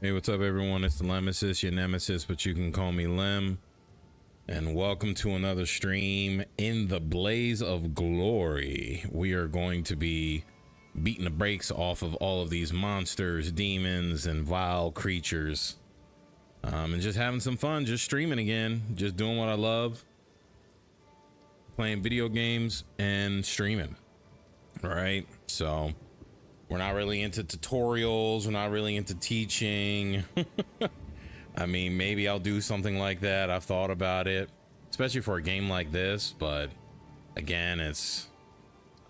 Hey, what's up, everyone? It's the Lemesis, your nemesis, but you can call me Lem. And welcome to another stream in the blaze of glory. We are going to be beating the brakes off of all of these monsters, demons, and vile creatures. And just having some fun, just streaming again, just doing what I love. Playing video games and streaming. All right, so we're not really into tutorials. We're not really into teaching. I mean, maybe I'll do something like that. I've thought about it, especially for a game like this. But again,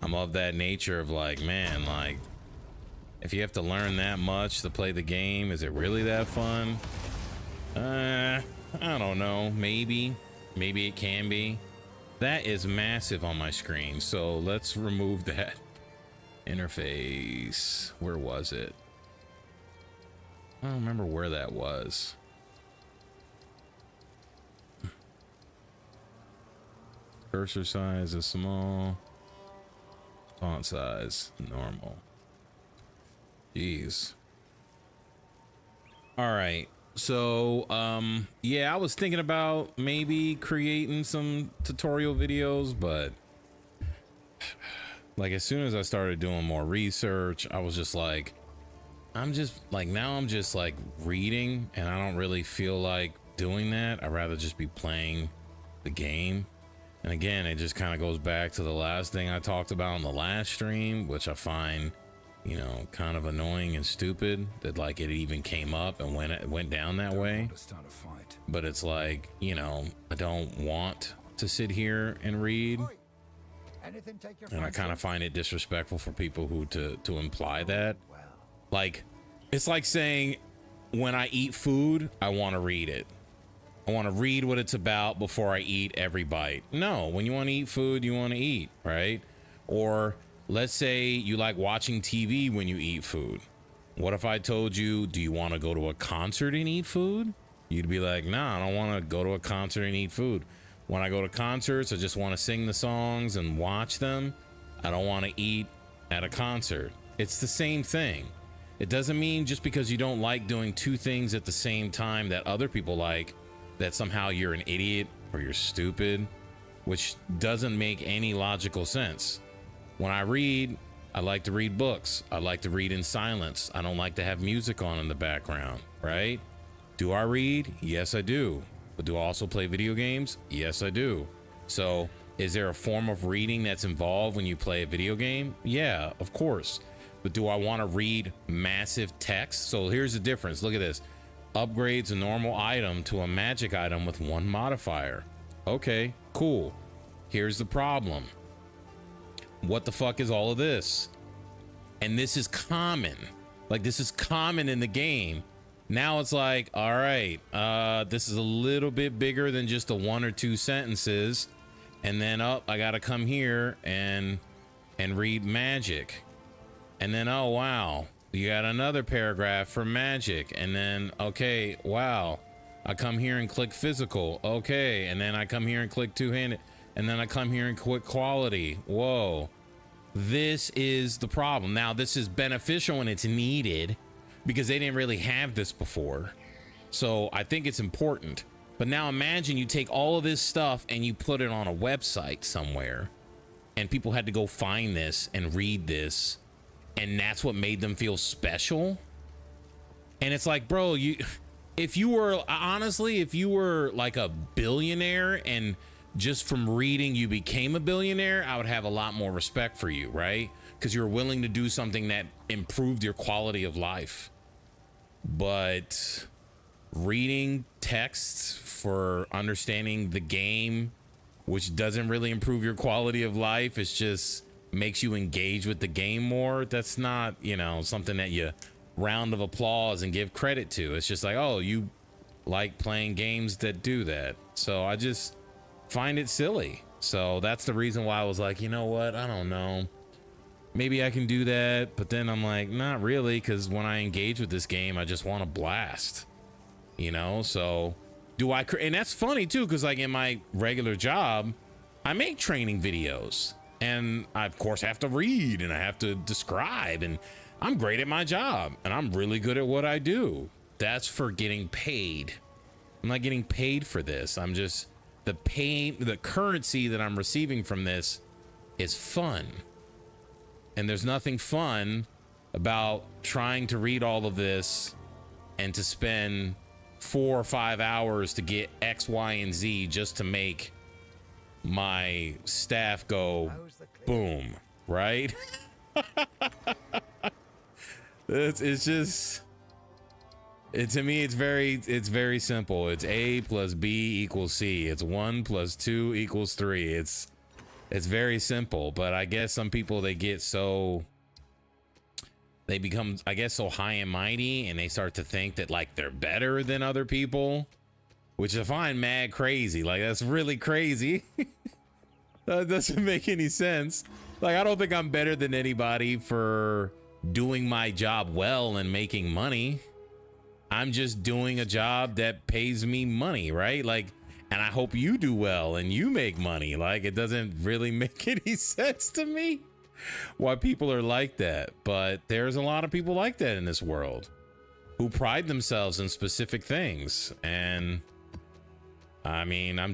I'm of that nature of like, man, like if you have to learn that much to play the game, is it really that fun? I don't know. Maybe it can be. That is massive on my screen. So let's remove that. Interface, where was it? I don't remember where that was. Cursor size is small. Font size normal. Jeez. All right, so yeah, I was thinking about maybe creating some tutorial videos, but like as soon as I started doing more research, I was just like, now I'm just like reading, and I don't really feel like doing that. I'd rather just be playing the game. And again, it just kind of goes back to the last thing I talked about in the last stream, which I find, you know, kind of annoying and stupid that like it even came up and went down that way. But it's like, you know, I don't want to sit here and read. And I kind of find it disrespectful for people who to imply that. Like, it's like saying when I eat food, I want to read it. I want to read what it's about before I eat every bite. No, when you want to eat food, you want to eat, right? Or let's say you like watching TV when you eat food. What if I told you, do you want to go to a concert and eat food? You'd be like, nah, I don't want to go to a concert and eat food. When I go to concerts, I just want to sing the songs and watch them. I don't want to eat at a concert. It's the same thing. It doesn't mean just because you don't like doing two things at the same time that other people like, that somehow you're an idiot or you're stupid, which doesn't make any logical sense. When I read, I like to read books. I like to read in silence. I don't like to have music on in the background, right? Do I read? Yes, I do. But do I also play video games? Yes, I do. So is there a form of reading that's involved when you play a video game? Yeah, of course. But do I want to read massive text? So here's the difference. Look at this. Upgrades a normal item to a magic item with one modifier. Okay, cool. Here's the problem. What the fuck is all of this? And this is common. Like, this is common in the game. Now it's like, all right, this is a little bit bigger than just the one or two sentences. And then, oh, I gotta come here and read magic. And then, oh, wow, you got another paragraph for magic. And then, okay, wow, I come here and click physical. Okay, and then I come here and click two-handed. And then I come here and click quality. Whoa, this is the problem. Now, this is beneficial when it's needed, because they didn't really have this before. So I think it's important. But now imagine you take all of this stuff and you put it on a website somewhere, and people had to go find this and read this, and that's what made them feel special. And it's like, bro, if you were like a billionaire and just from reading you became a billionaire, I would have a lot more respect for you, right? Because you're willing to do something that improved your quality of life. But reading texts for understanding the game, which doesn't really improve your quality of life, it just makes you engage with the game more. That's not, you know, something that you round of applause and give credit to. It's just like, oh, you like playing games that do that. So I just find it silly. So that's the reason why I was like, you know what, I don't know, maybe I can do that. But then I'm like, not really, because when I engage with this game, I just want to blast, you know. So do I, and that's funny too, because like in my regular job, I make training videos, and I of course have to read and I have to describe, and I'm great at my job and I'm really good at what I do. that's for getting paid. I'm not getting paid for this. I'm just, the currency that I'm receiving from this is fun. And there's nothing fun about trying to read all of this and to spend 4 or 5 hours to get X, Y, and Z just to make my staff go boom, right? It's just, to me, it's very simple. It's A plus B equals C. It's 1 plus 2 equals 3. It's very simple, but I guess some people, they become, I guess, so high and mighty, and they start to think that like they're better than other people, which I find mad crazy. Like, that's really crazy. That doesn't make any sense. Like, I don't think I'm better than anybody for doing my job well and making money. I'm just doing a job that pays me money, right? Like, and I hope you do well and you make money. Like, it doesn't really make any sense to me why people are like that. But there's a lot of people like that in this world who pride themselves in specific things. And I mean, I'm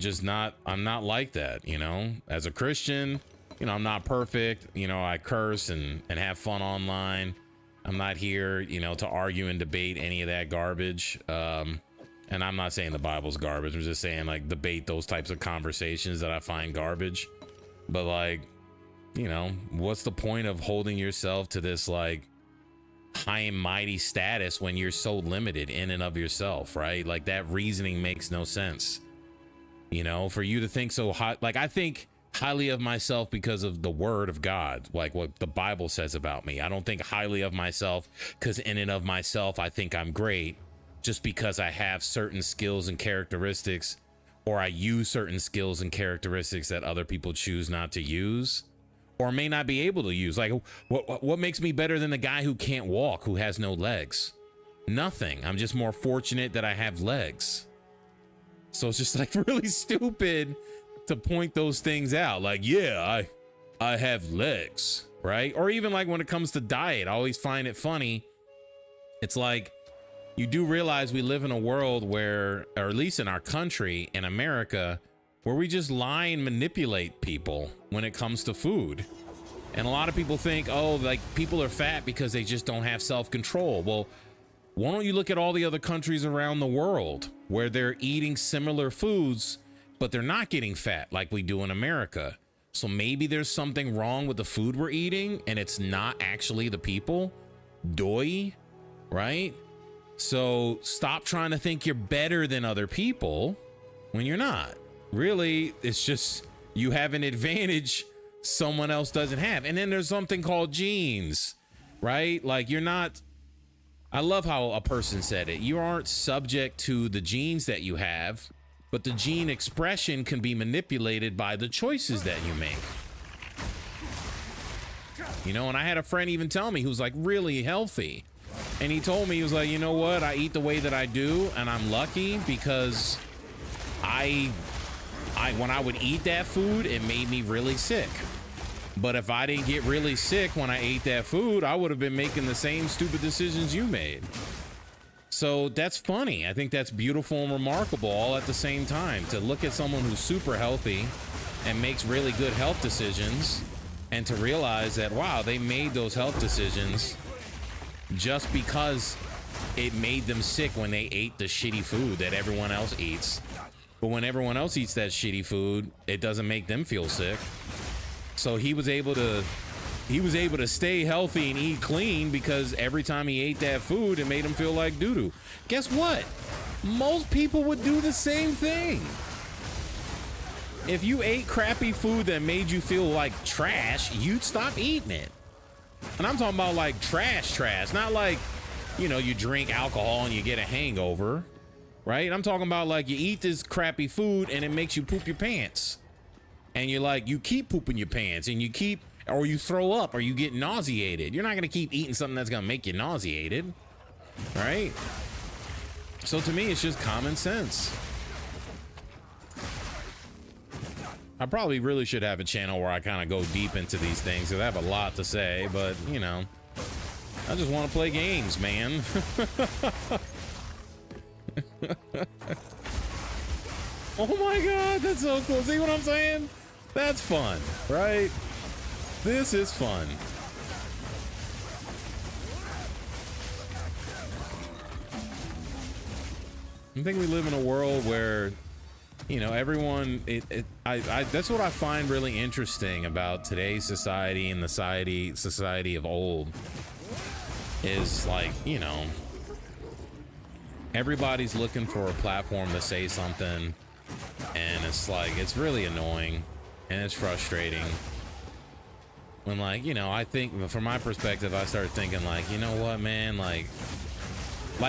not like that, you know. As a Christian, you know, I'm not perfect. You know, I curse and have fun online. I'm not here, you know, to argue and debate any of that garbage. And I'm not saying the Bible's garbage. I'm just saying, like, debate those types of conversations that I find garbage. But, like, you know, what's the point of holding yourself to this, like, high and mighty status when you're so limited in and of yourself, right? Like, that reasoning makes no sense. You know, for you to think so high, like, I think highly of myself because of the word of God, like what the Bible says about me. I don't think highly of myself because in and of myself, I think I'm great just because I have certain skills and characteristics, or I use certain skills and characteristics that other people choose not to use or may not be able to use. Like, what makes me better than the guy who can't walk, who has no legs? Nothing. I'm just more fortunate that I have legs. So it's just like really stupid to point those things out. Like, yeah, I have legs, right? Or even like when it comes to diet, I always find it funny. It's like, you do realize we live in a world where, or at least in our country, in America, where we just lie and manipulate people when it comes to food. And a lot of people think, oh, like people are fat because they just don't have self-control. Well, why don't you look at all the other countries around the world where they're eating similar foods, but they're not getting fat like we do in America? So maybe there's something wrong with the food we're eating and it's not actually the people. Doi, right? So stop trying to think you're better than other people when you're not. Really, it's just you have an advantage someone else doesn't have. And then there's something called genes, right? Like, you're not, I love how a person said it. You aren't subject to the genes that you have, but the gene expression can be manipulated by the choices that you make. You know, and I had a friend even tell me, who's like really healthy. And he told me, he was like, you know what? I eat the way that I do, and I'm lucky because when I would eat that food, it made me really sick. But if I didn't get really sick when I ate that food, I would have been making the same stupid decisions you made. So that's funny. I think that's beautiful and remarkable all at the same time, to look at someone who's super healthy and makes really good health decisions and to realize that, wow, they made those health decisions just because it made them sick when they ate the shitty food that everyone else eats. But when everyone else eats that shitty food, it doesn't make them feel sick. So he was able to stay healthy and eat clean because every time he ate that food, it made him feel like doo-doo. Guess what? Most people would do the same thing. If you ate crappy food that made you feel like trash, you'd stop eating it. And I'm talking about like trash, not like, you know, you drink alcohol and you get a hangover, right? I'm talking about like you eat this crappy food and it makes you poop your pants. And you're like, you keep pooping your pants and you keep, or you throw up or you get nauseated. You're not going to keep eating something that's going to make you nauseated, right? So to me, it's just common sense. I probably really should have a channel where I kind of go deep into these things because I have a lot to say, but you know, I just want to play games, man. Oh my God, that's so cool. See what I'm saying? That's fun, right? This is fun. I think we live in a world where, you know, everyone, that's what I find really interesting about today's society and the society of old is, like, you know, everybody's looking for a platform to say something, and it's like, it's really annoying and it's frustrating when, like, you know, I think from my perspective, I started thinking, like, you know what, man, like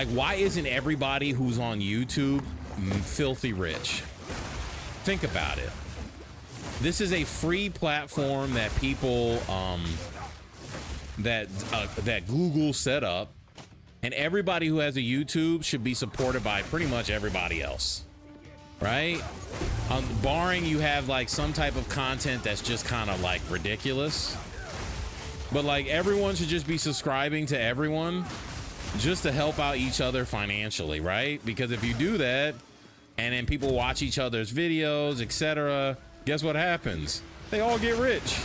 why isn't everybody who's on YouTube filthy rich? Think about it. This is a free platform that people that Google set up, and everybody who has a YouTube should be supported by pretty much everybody else, right? Barring you have like some type of content that's just kind of like ridiculous, but like everyone should just be subscribing to everyone just to help out each other financially, right? Because if you do that and then people watch each other's videos, etc., guess what happens? They all get rich.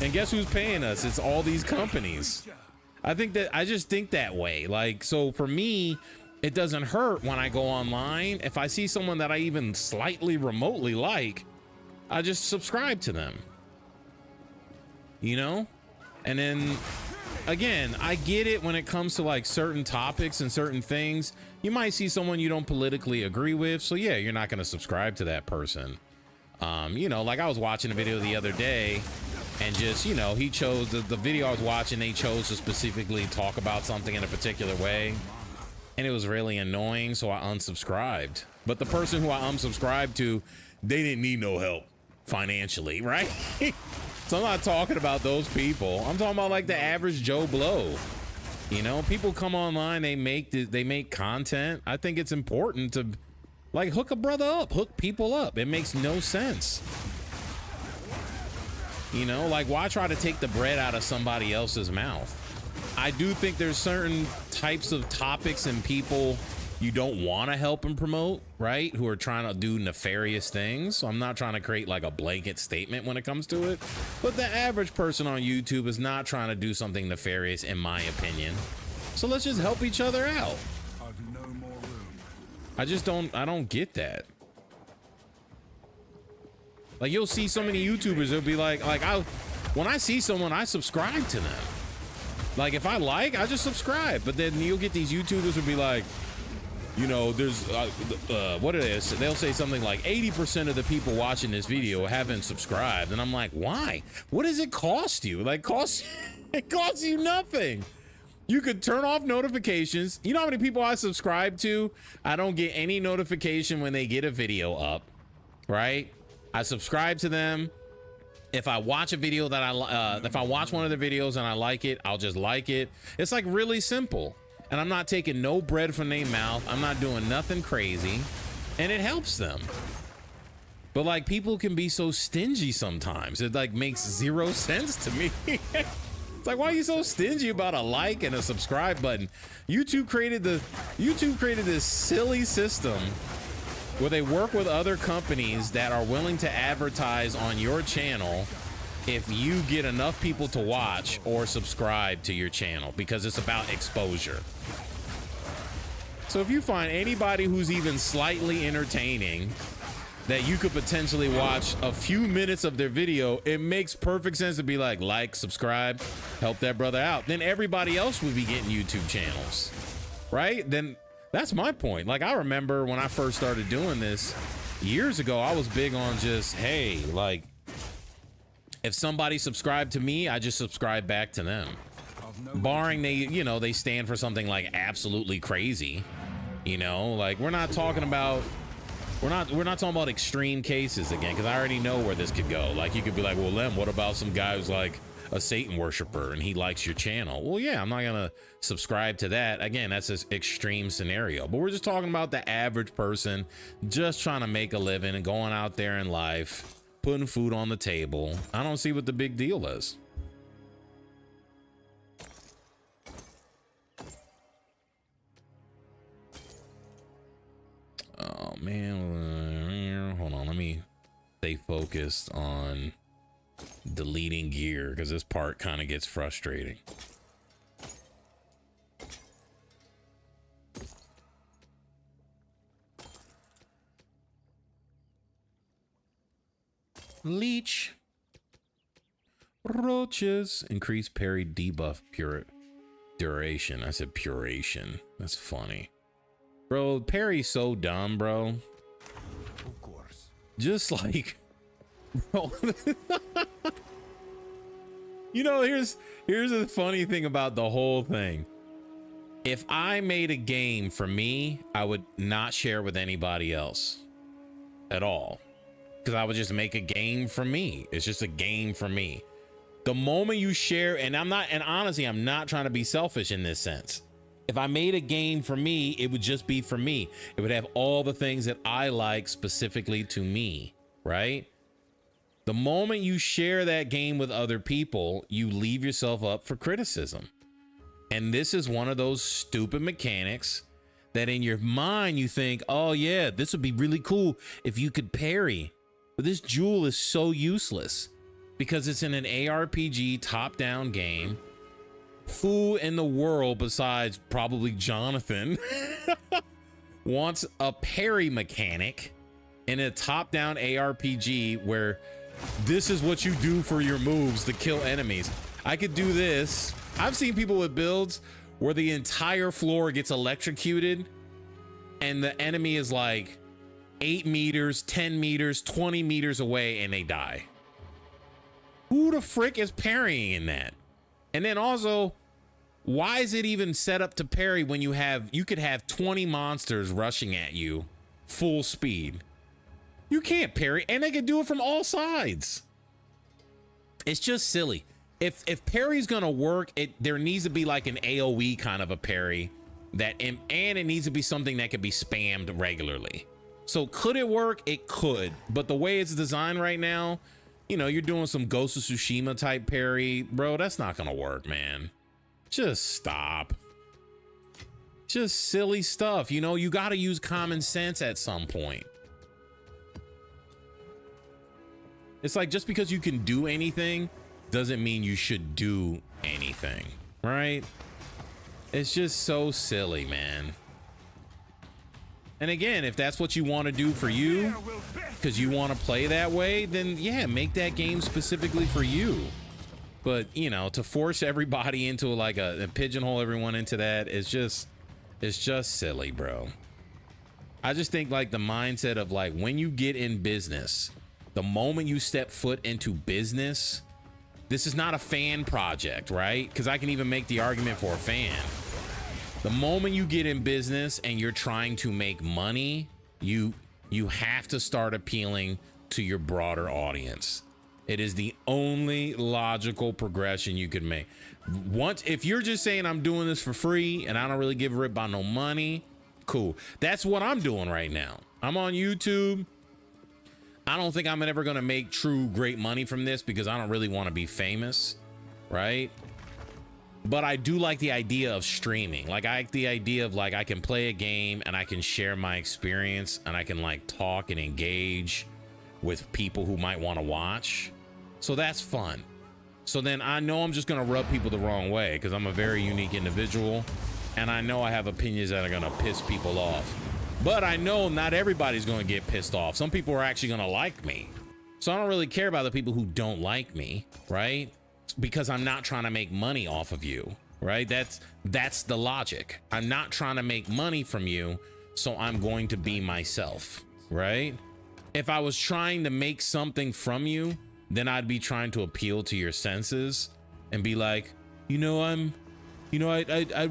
And guess who's paying us? It's all these companies. I just think that way. Like, so for me, it doesn't hurt when I go online. If I see someone that I even slightly remotely like, I just subscribe to them, you know? And then again, I get it when it comes to like certain topics and certain things. You might see someone you don't politically agree with, so yeah, you're not going to subscribe to that person. You know, like I was watching a video the other day, and just, you know, he chose the video I was watching, they chose to specifically talk about something in a particular way, and it was really annoying, so I unsubscribed. But the person who I unsubscribed to, they didn't need no help financially, right? So I'm not talking about those people. I'm talking about like the average Joe Blow. You know, people come online, they make content. I think it's important to like hook a brother up, hook people up. It makes no sense. You know, like why try to take the bread out of somebody else's mouth? I do think there's certain types of topics and people you don't want to help and promote, right? Who are trying to do nefarious things. So I'm not trying to create like a blanket statement when it comes to it, but the average person on YouTube is not trying to do something nefarious, in my opinion. So let's just help each other out. I don't get that. Like you'll see so many YouTubers, they'll be like when I see someone, I subscribe to them. Like if I I just subscribe, but then you'll get these YouTubers who'll be like, you know, there's what it is, they'll say something like 80% of the people watching this video haven't subscribed, and I'm like, why? What does it cost you? Like it costs you nothing. You could turn off notifications. You know how many people I subscribe to? I don't get any notification when they get a video up, right? I subscribe to them. If I watch a video that if I watch one of the videos and I like it, I'll just like it. It's like really simple. And I'm not taking no bread from their mouth. I'm not doing nothing crazy, and it helps them. But like people can be so stingy sometimes. It like makes zero sense to me. It's like, why are you so stingy about a like and a subscribe button? YouTube created this silly system where they work with other companies that are willing to advertise on your channel if you get enough people to watch or subscribe to your channel, because it's about exposure. So if you find anybody who's even slightly entertaining that you could potentially watch a few minutes of their video, it makes perfect sense to be like, subscribe, help that brother out. Then everybody else would be getting YouTube channels, right? Then that's my point. Like I remember when I first started doing this years ago, I was big on just, hey, like if somebody subscribed to me, I just subscribe back to them. Barring they stand for something like absolutely crazy, you know, like we're not talking about extreme cases again, because I already know where this could go. Like you could be like, well, Lem, what about some guy who's like a Satan worshiper and he likes your channel? Well, yeah, I'm not gonna subscribe to that. Again, that's an extreme scenario, but we're just talking about the average person just trying to make a living and going out there in life, putting food on the table. I don't see what the big deal is. man, hold on, let me stay focused on deleting gear because this part kind of gets frustrating. Leech. Roaches. Increase parry debuff duration. I said puration. That's funny. Bro, parry's so dumb, bro. Of course. Just like, bro. You know, here's the funny thing about the whole thing. If I made a game for me, I would not share with anybody else at all. Because I would just make a game for me. It's just a game for me. The moment you share, and honestly, I'm not trying to be selfish in this sense. If I made a game for me, it would just be for me. It would have all the things that I like specifically to me, right? The moment you share that game with other people, you leave yourself up for criticism. And this is one of those stupid mechanics that in your mind you think, oh yeah, this would be really cool if you could parry. But this jewel is so useless because it's in an ARPG top-down game. Who in the world besides probably Jonathan wants a parry mechanic in a top-down ARPG where this is what you do for your moves to kill enemies? I could do this. I've seen people with builds where the entire floor gets electrocuted and the enemy is like 8 meters, 10 meters, 20 meters away and they die. Who the frick is parrying in that? And then also, why is it even set up to parry when you could have 20 monsters rushing at you full speed? You can't parry, and they can do it from all sides. It's just silly. If parry's gonna work, there needs to be like an AoE kind of a parry and it needs to be something that could be spammed regularly. So could it work? It could, but the way it's designed right now, you know, you're doing some Ghost of Tsushima type parry, bro, that's not gonna work, man. Just stop. Just silly stuff. You know, you got to use common sense at some point. It's like, just because you can do anything doesn't mean you should do anything, right? It's just so silly, man. And again, if that's what you want to do for you, because you want to play that way, then yeah, make that game specifically for you. But, you know, to force everybody into like a pigeonhole everyone into that is just, it's just silly, bro. I just think like the mindset of like, when you get in business, the moment you step foot into business, this is not a fan project, right? Because I can even make the argument for a fan. The moment you get in business and you're trying to make money, you have to start appealing to your broader audience. It is the only logical progression you can make. If you're just saying I'm doing this for free and I don't really give a rip about no money, cool. That's what I'm doing right now. I'm on YouTube. I don't think I'm ever going to make true great money from this because I don't really want to be famous, right? But I do like the idea of streaming. Like, I like the idea of like, I can play a game and I can share my experience and I can like talk and engage with people who might want to watch. So that's fun. So then I know I'm just going to rub people the wrong way because I'm a very unique individual and I know I have opinions that are going to piss people off. But I know not everybody's going to get pissed off. Some people are actually going to like me. So I don't really care about the people who don't like me, right? Because I'm not trying to make money off of you, right? That's the logic. I'm not trying to make money from you, so I'm going to be myself, right? If I was trying to make something from you, then I'd be trying to appeal to your senses and be like, I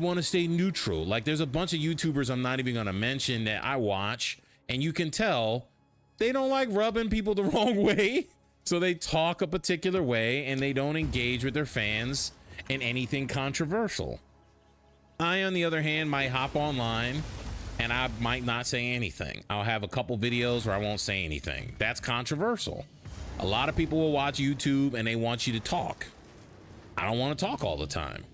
want to stay neutral. Like, there's a bunch of YouTubers I'm not even going to mention that I watch, and you can tell they don't like rubbing people the wrong way. So they talk a particular way and they don't engage with their fans in anything controversial. I, on the other hand, might hop online and I might not say anything. I'll have a couple videos where I won't say anything. That's controversial. A lot of people will watch YouTube and they want you to talk. I don't want to talk all the time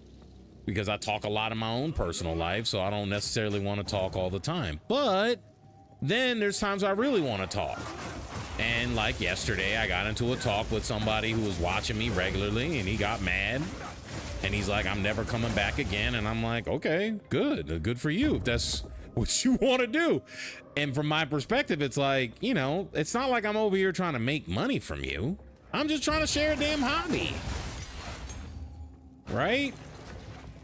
because I talk a lot in my own personal life, so I don't necessarily want to talk all the time. But Then there's times I really want to talk. And like yesterday, I got into a talk with somebody who was watching me regularly, and he got mad. And he's like, I'm never coming back again. And I'm like, okay, good for you if that's what you want to do. And from my perspective, it's like, you know, it's not like I'm over here trying to make money from you. I'm just trying to share a damn hobby. Right?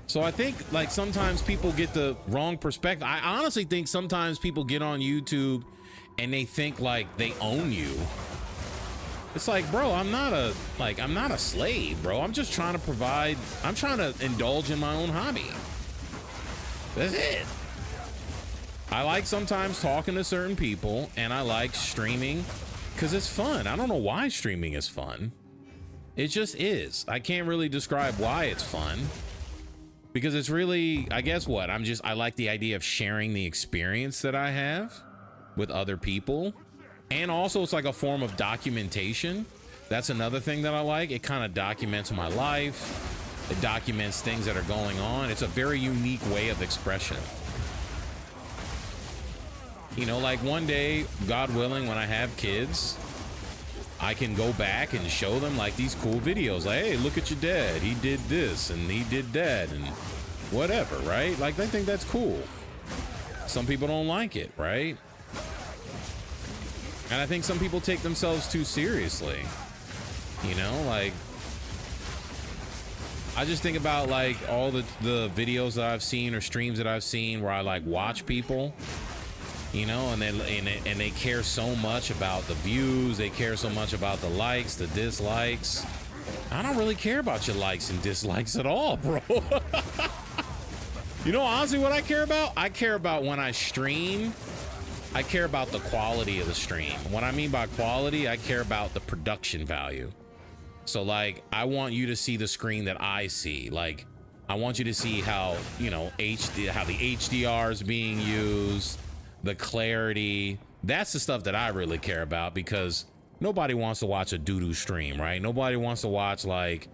So I think like sometimes people get the wrong perspective. I honestly think sometimes people get on YouTube and they think like they own you. It's like, bro, I'm not a slave, bro. I'm just trying to provide, I'm trying to indulge in my own hobby. That's it. I like sometimes talking to certain people, and I like streaming because it's fun. I don't know why streaming is fun. It just is. I can't really describe why it's fun because it's really, I guess what, I like the idea of sharing the experience that I have with other people. And also it's like a form of documentation. That's another thing that I like. It kind of documents my life. It documents things that are going on. It's a very unique way of expression. You know, like one day, God willing, when I have kids, I can go back and show them like these cool videos. Like, hey, look at your dad. He did this and he did that and whatever, right? Like, they think that's cool. Some people don't like it, right? And I think some people take themselves too seriously. You know, like, I just think about like all the videos that I've seen or streams that I've seen where I like watch people, you know, and they care so much about the views. They care so much about the likes, the dislikes. I don't really care about your likes and dislikes at all, bro. You know, honestly, what I care about? I care about when I stream. I care about the quality of the stream. What I mean by quality, I care about the production value. So like, I want you to see the screen that I see. Like, I want you to see how, you know, how the HDR is being used, the clarity. That's the stuff that I really care about because nobody wants to watch a doo-doo stream, right? Nobody wants to watch like,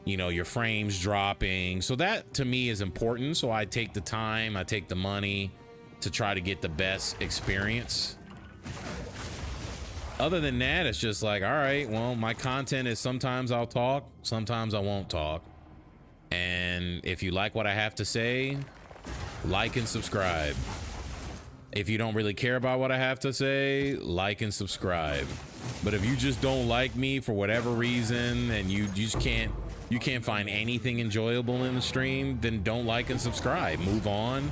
you know, your frames dropping. So that to me is important. So I take the time, I take the money to try to get the best experience. Other than that, it's just like, all right, well, my content is sometimes I'll talk, sometimes I won't talk. And if you like what I have to say, like and subscribe. If you don't really care about what I have to say, like and subscribe. But if you just don't like me for whatever reason and you just can't find anything enjoyable in the stream, then don't like and subscribe. Move on.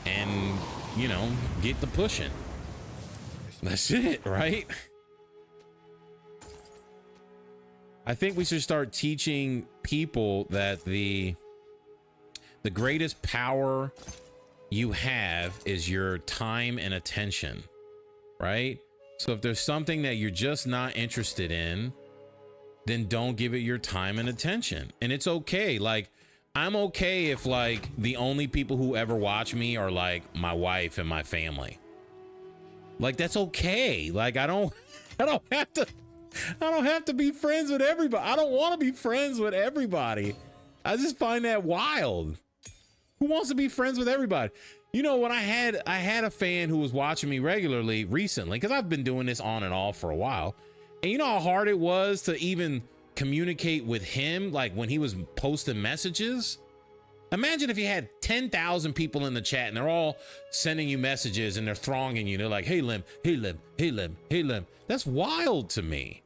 And, you know, get the pushing. That's it, right? I think we should start teaching people that the greatest power you have is your time and attention, right? So if there's something that you're just not interested in, then don't give it your time and attention. And it's okay. Like, I'm okay if like the only people who ever watch me are like my wife and my family. Like, that's okay. Like, I don't have to be friends with everybody. I don't want to be friends with everybody. I just find that wild. Who wants to be friends with everybody? You know, when I had a fan who was watching me regularly recently, because I've been doing this on and off for a while. And you know how hard it was to even communicate with him, like when he was posting messages? Imagine if you had 10,000 people in the chat and they're all sending you messages and they're thronging you. They're like, hey Lim, hey Lim, hey Lim, hey Lim. That's wild to me.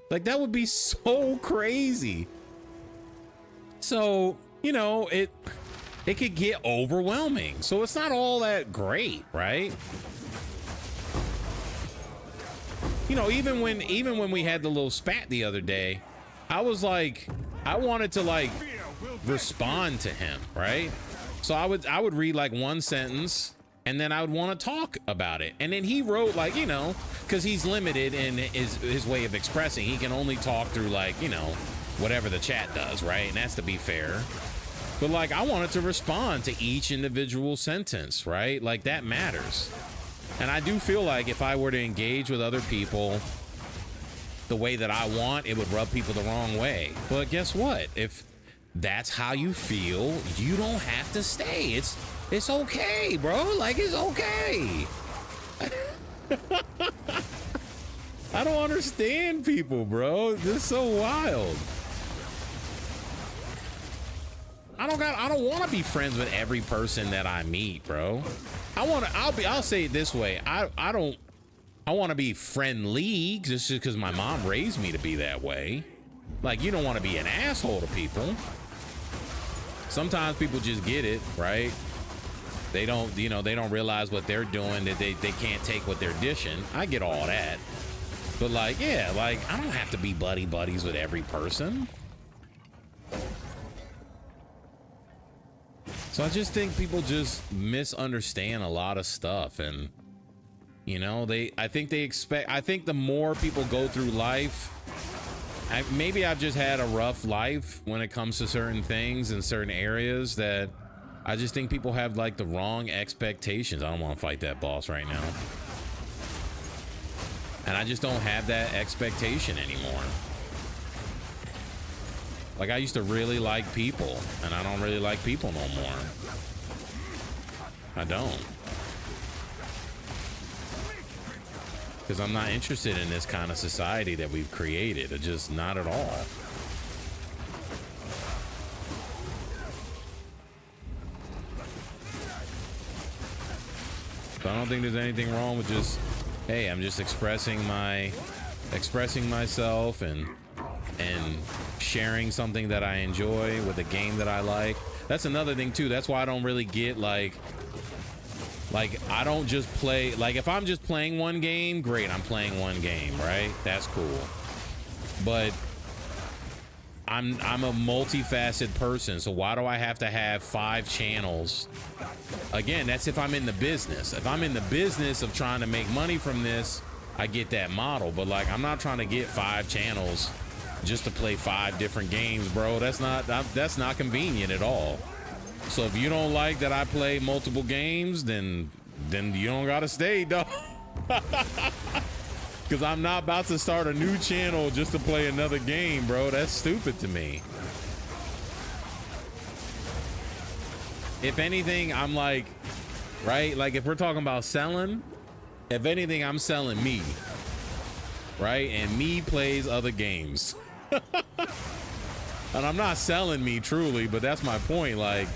Like, that would be so crazy. So, you know, it could get overwhelming. So it's not all that great, right? You know, even when we had the little spat the other day, I was like, I wanted to like respond to him, right? So I would read like one sentence and then I would want to talk about it. And then he wrote like, you know, because he's limited in his way of expressing. He can only talk through like, you know, whatever the chat does, right? And that's to be fair. But like, I wanted to respond to each individual sentence, right? Like, that matters. And I do feel like if I were to engage with other people the way that I want, it would rub people the wrong way. But guess what? If that's how you feel, you don't have to stay. It's okay, bro. Like, it's okay. I don't understand people, bro. This is so wild. I don't want to be friends with every person that I meet, bro. I'll say it this way. I want to be friendly just because my mom raised me to be that way. Like, you don't want to be an asshole to people. Sometimes people just get it, right? They don't, you know, they don't realize what they're doing, that they can't take what they're dishing. I get all that. But like, yeah, like, I don't have to be buddies with every person. So I just think people just misunderstand a lot of stuff, and you know, I think the more people go through life, maybe I've just had a rough life when it comes to certain things in certain areas, that I just think people have like the wrong expectations. I don't want to fight that boss right now. And I just don't have that expectation anymore. Like, I used to really like people, and I don't really like people no more. I don't. Because I'm not interested in this kind of society that we've created. It's just not at all. So I don't think there's anything wrong with just, hey, I'm just expressing myself and sharing something that I enjoy with a game that I like. That's another thing too. That's why I don't really get like I don't just play, like, if I'm just playing one game, great, I'm playing one game, right? That's cool. But I'm a multifaceted person, so why do I have to have 5 channels? Again, that's if I'm in the business. If I'm in the business of trying to make money from this, I get that model. But like, I'm not trying to get 5 channels just to play 5 different games, bro. That's not convenient at all. So if you don't like that I play multiple games, then you don't gotta stay, dog. Because I'm not about to start a new channel just to play another game, bro. That's stupid to me. If anything, I'm like, right? Like, if we're talking about selling, if anything, I'm selling me, right? And me plays other games. And I'm not selling me truly, but that's my point. Like,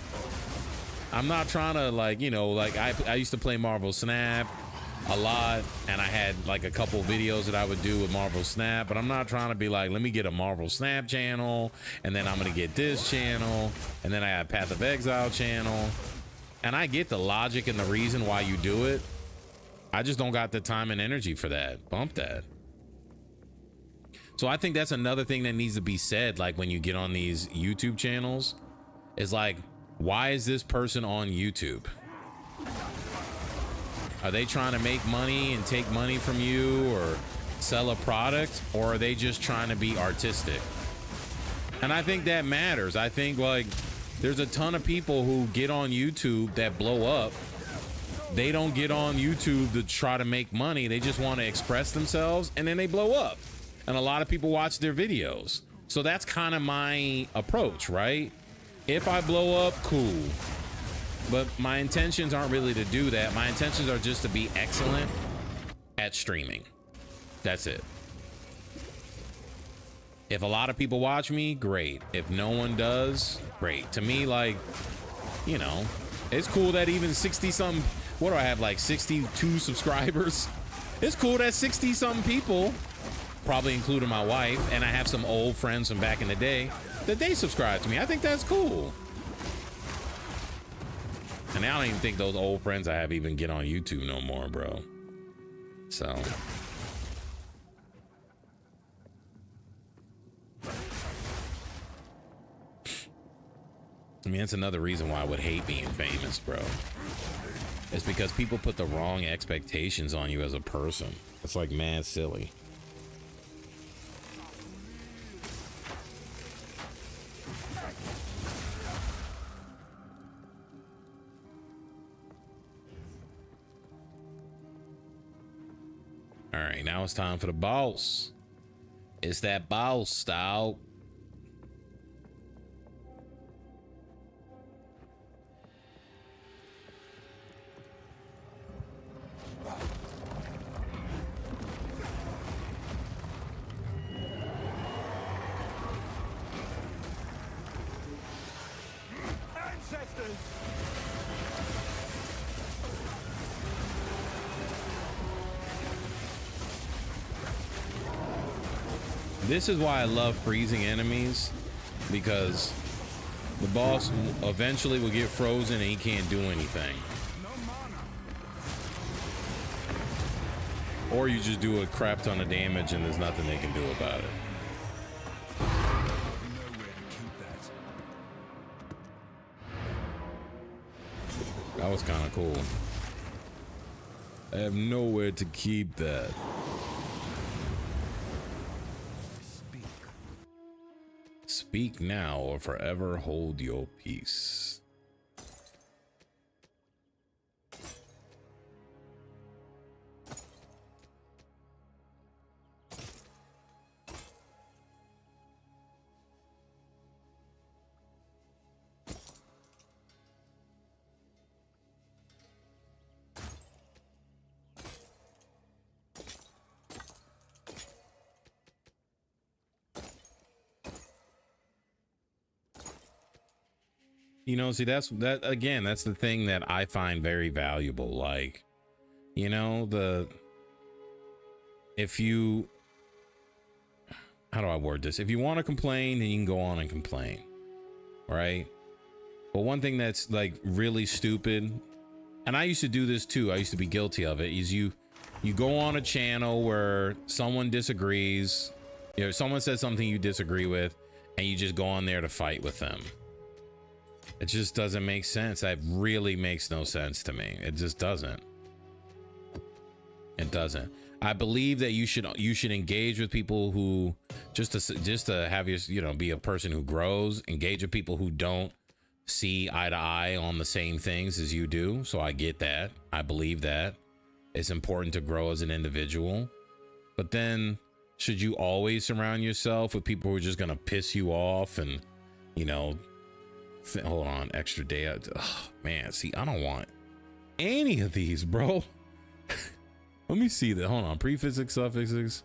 I'm not trying to, like, you know, like I used to play Marvel Snap a lot, and I had like a couple videos that I would do with Marvel Snap, but I'm not trying to be like, let me get a Marvel Snap channel, and then I'm gonna get this channel, and then I have Path of Exile channel. And I get the logic and the reason why you do it. I just don't got the time and energy for that. Bump that. So I think that's another thing that needs to be said, like when you get on these YouTube channels, is like, why is this person on YouTube? Are they trying to make money and take money from you or sell a product, or are they just trying to be artistic? And I think that matters. I think, like, there's a ton of people who get on YouTube that blow up. They don't get on YouTube to try to make money. They just want to express themselves, and then they blow up. And a lot of people watch their videos. So that's kind of my approach, right? If I blow up, cool. But my intentions aren't really to do that. My intentions are just to be excellent at streaming. That's it. If a lot of people watch me, great. If no one does, great. To me, like, you know, it's cool that even 60-something, what do I have, like 62 subscribers? It's cool that 60-something people, probably including my wife, and I have some old friends from back in the day, that they subscribe to me. I think that's cool. And I don't even think those old friends I have even get on YouTube no more, bro. So. I mean, that's another reason why I would hate being famous, bro. It's because people put the wrong expectations on you as a person. It's like mad silly. All right, now it's time for the boss. It's that boss style. This is why I love freezing enemies, because the boss eventually will get frozen and he can't do anything. Or you just do a crap ton of damage and there's nothing they can do about it. That was kind of cool. I have nowhere to keep that. Speak now or forever hold your peace. You know, see, that's the thing that I find very valuable. Like, you know, if you, how do I word this? If you want to complain, then you can go on and complain, right? But one thing that's like really stupid, and I used to do this too, I used to be guilty of it, is you go on a channel where someone disagrees, you know, someone says something you disagree with, and you just go on there to fight with them. It just doesn't make sense. That really makes no sense to me. It just doesn't. It doesn't. I believe that you should engage with people who just to have your, you know, be a person who grows. Engage with people who don't see eye to eye on the same things as you do. So I get that. I believe that it's important to grow as an individual. But then, should you always surround yourself with people who are just gonna piss you off and, you know? Hold on, extra day. Oh, man, see, I don't want any of these, bro. Let me see that. Hold on. Prefixes, suffixes.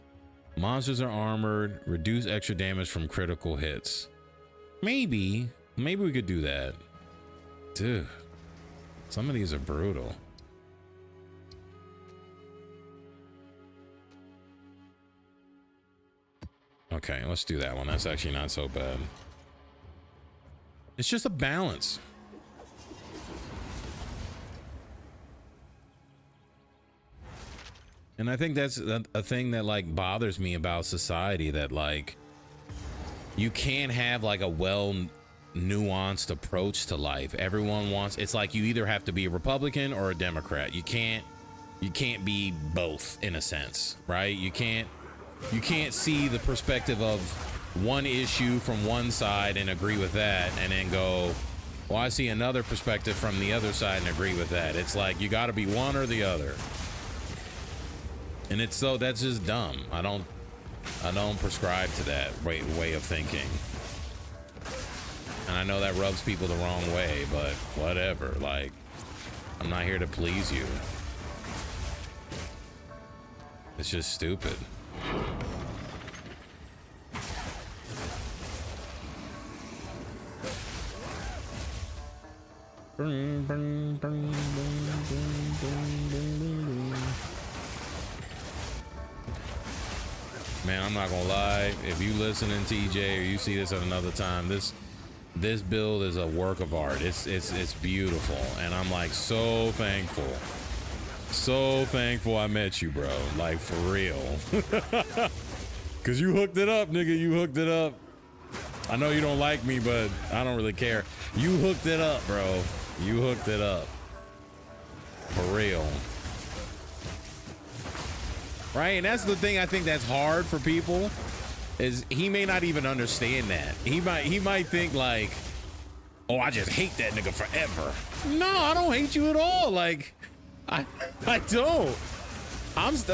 Monsters are armored. Reduce extra damage from critical hits. Maybe we could do that. Dude, some of these are brutal. Okay, let's do that one. That's actually not so bad. It's just a balance. And I think that's a thing that like bothers me about society, that like you can't have like a well nuanced approach to life. Everyone wants, it's like you either have to be a Republican or a Democrat. You can't be both in a sense, right? You can't see the perspective of one issue from one side and agree with that and then go, well, I see another perspective from the other side and agree with that. It's like you got to be one or the other. And it's so, that's just dumb. I don't prescribe to that way of thinking. And I know that rubs people the wrong way, but whatever. Like, I'm not here to please you. It's just stupid. Man, I'm not gonna lie, if you listen in TJ or you see this at another time, this build is a work of art. It's beautiful, and I'm like so thankful I met you, bro. Like, for real. Cause you hooked it up, nigga. You hooked it up. I know you don't like me, but I don't really care. You hooked it up, bro. You hooked it up. For real. Right? And that's the thing I think that's hard for people, is he may not even understand that. He might think like, oh, I just hate that nigga forever. No, I don't hate you at all. Like, I don't.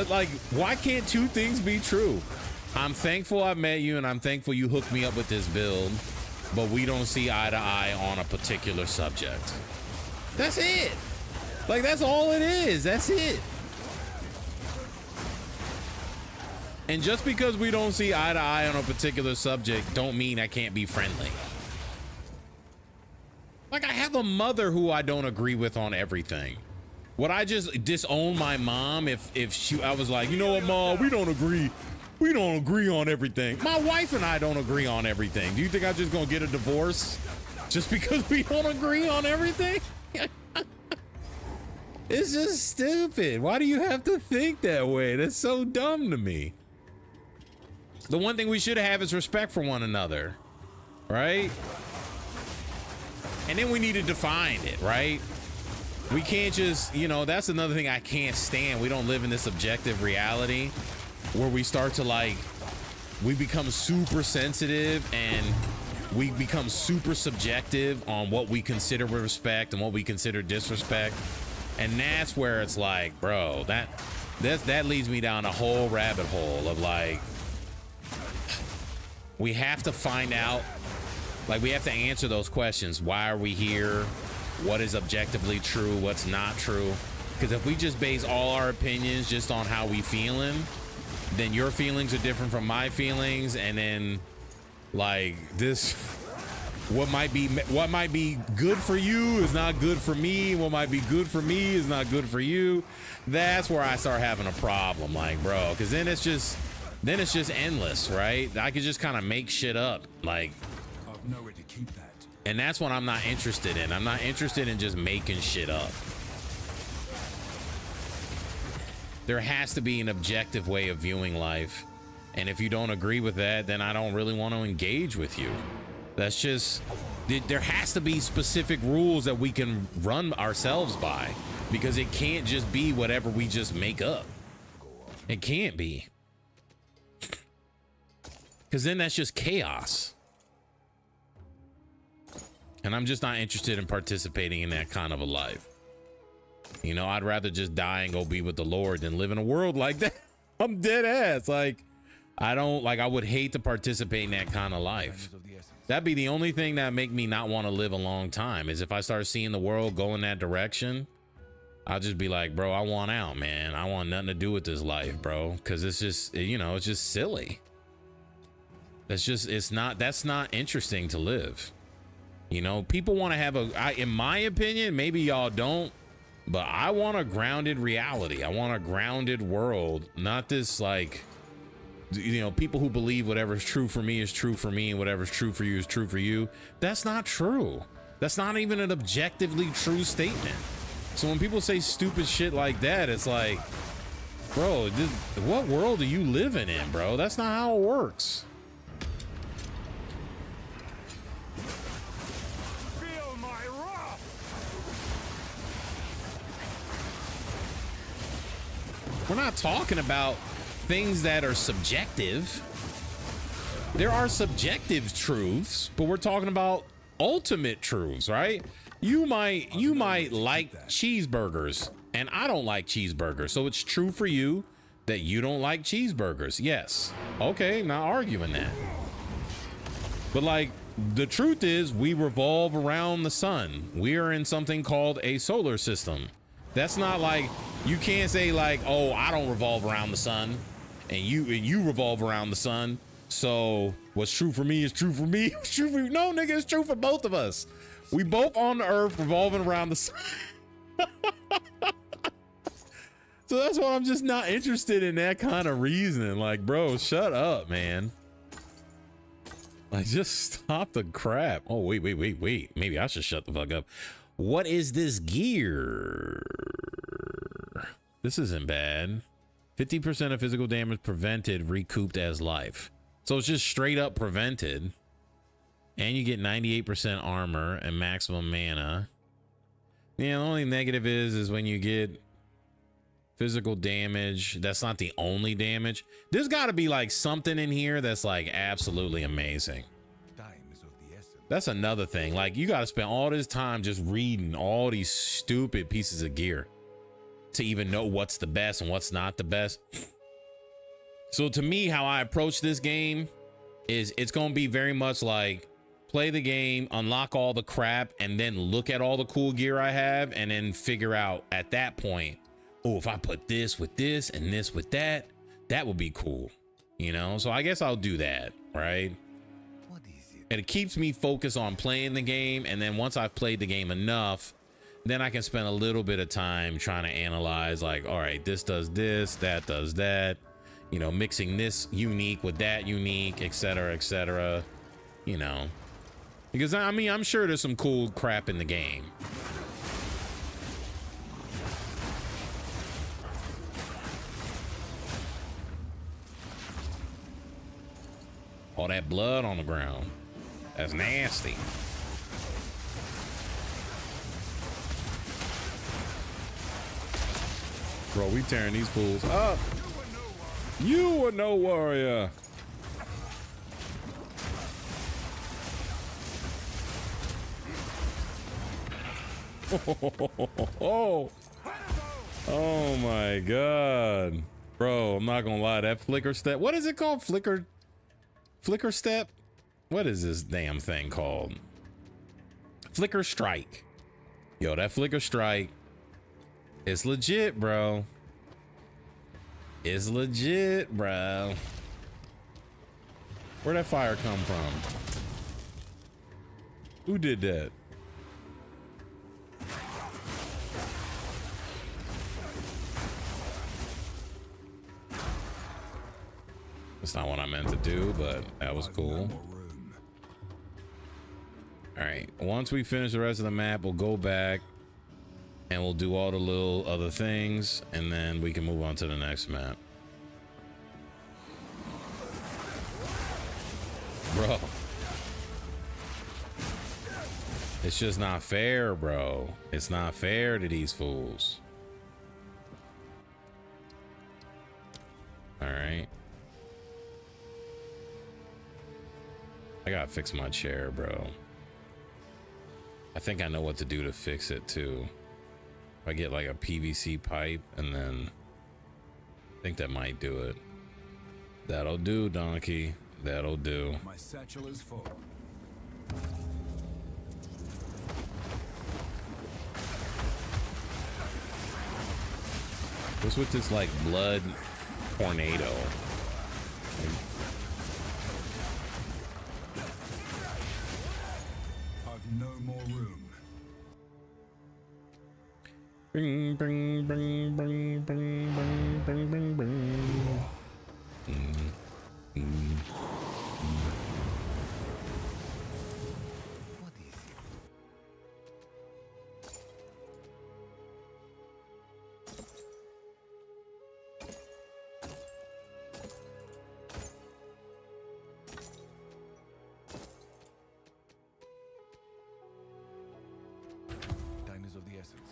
Like, why can't two things be true? I'm thankful I met you, and I'm thankful you hooked me up with this build, but we don't see eye to eye on a particular subject. That's it. Like, that's all it is. That's it. And just because we don't see eye to eye on a particular subject don't mean I can't be friendly. Like, I have have a mother who I don't agree with on everything. Would I just disown my mom if I was like, you know what, Mom, we don't agree on everything. My wife and I don't agree on everything. Do you think I'm just gonna get a divorce just because we don't agree on everything? It's just stupid. Why do you have to think that way? That's so dumb to me. The one thing we should have is respect for one another, right? And then we need to define it, right? We can't just, you know, that's another thing I can't stand. We don't live in this objective reality where we start to like, we become super sensitive and we become super subjective on what we consider respect and what we consider disrespect. And that's where it's like, bro, that leads me down a whole rabbit hole of like, we have to find out, like we have to answer those questions. Why are we here? What is objectively true? What's not true? Because if we just base all our opinions just on how we feeling, then your feelings are different from my feelings. And then like this, what might be good for you is not good for me. What might be good for me is not good for you. That's where I start having a problem, like, bro, because then it's just endless, right? I could just kind of make shit up, like, nowhere to keep that. and that's what I'm not interested in. I'm not interested in just making shit up. There has to be an objective way of viewing life. And if you don't agree with that, then I don't really want to engage with you. That's just, there has to be specific rules that we can run ourselves by, because it can't just be whatever we just make up. It can't be. Because then that's just chaos. And I'm just not interested in participating in that kind of a life. You know, I'd rather just die and go be with the Lord than live in a world like that. I'm dead ass. Like, I would hate to participate in that kind of life. That'd be the only thing that make me not want to live a long time, is if I start seeing the world go in that direction. I'll just be like, bro, I want out, man. I want nothing to do with this life, bro. Cause it's just, you know, it's just silly. That's not interesting to live. You know, people want to have in my opinion, maybe y'all don't, but I want a grounded reality. I want a grounded world, not this like, you know, people who believe whatever's true for me is true for me and whatever's true for you is true for you. That's not true. That's not even an objectively true statement. So when people say stupid shit like that, it's like, bro, what world are you living in, bro? That's not how it works. Feel my wrath. We're not talking about things that are subjective. There are subjective truths, but we're talking about ultimate truths, right? You might like cheeseburgers and I don't like cheeseburgers. So it's true for you that you don't like cheeseburgers. Yes. Okay, not arguing that. But like, the truth is we revolve around the sun. We are in something called a solar system. That's not like, you can't say like, oh, I don't revolve around the sun and you revolve around the sun. So what's true for me is true for me. It's true for you. No, nigga, it's true for both of us. We both on the earth revolving around the sun. So that's why I'm just not interested in that kind of reasoning. Like, bro, shut up, man. Like, just stop the crap. Oh, wait. Maybe I should shut the fuck up. What is this gear? This isn't bad. 50% of physical damage prevented, recouped as life. So it's just straight up prevented. And you get 98% armor and maximum mana. Yeah, the only negative is when you get physical damage. That's not the only damage. There's got to be like something in here that's like absolutely amazing. Time is of the essence. That's another thing. Like, you got to spend all this time just reading all these stupid pieces of gear to even know what's the best and what's not the best. So to me, how I approach this game is it's going to be very much like, play the game, unlock all the crap, and then look at all the cool gear I have, and then figure out at that point, oh, if I put this with this and this with that, that would be cool, you know? So I guess I'll do that, right? What is it? And it keeps me focused on playing the game. And then once I've played the game enough, then I can spend a little bit of time trying to analyze, like, all right, this does this, that does that, you know, mixing this unique with that unique, etc., you know, because I mean, I'm sure there's some cool crap in the game. All that blood on the ground. That's nasty. Bro, we tearing these fools up. You are no warrior. Oh my god. Bro, I'm not gonna lie, that flicker step. What is it called? Flicker step? What is this damn thing called? Flicker strike. Yo, that flicker strike. It's legit, bro. It's legit, bro. Where'd that fire come from? Who did that? That's not what I meant to do, but that was cool. All right, once we finish the rest of the map, we'll go back and we'll do all the little other things, and then we can move on to the next map. Bro, it's just not fair, bro. It's not fair to these fools. All right. I gotta fix my chair, bro. I think I know what to do to fix it too. If I get like a PVC pipe, and then I think that might do it. That'll do, donkey. That'll do. My satchel is full. What's with this like blood tornado? I've no more room. Bing, bing, bing, bing, bing, bing, bing, bing, bing. What is it? Time is of the essence.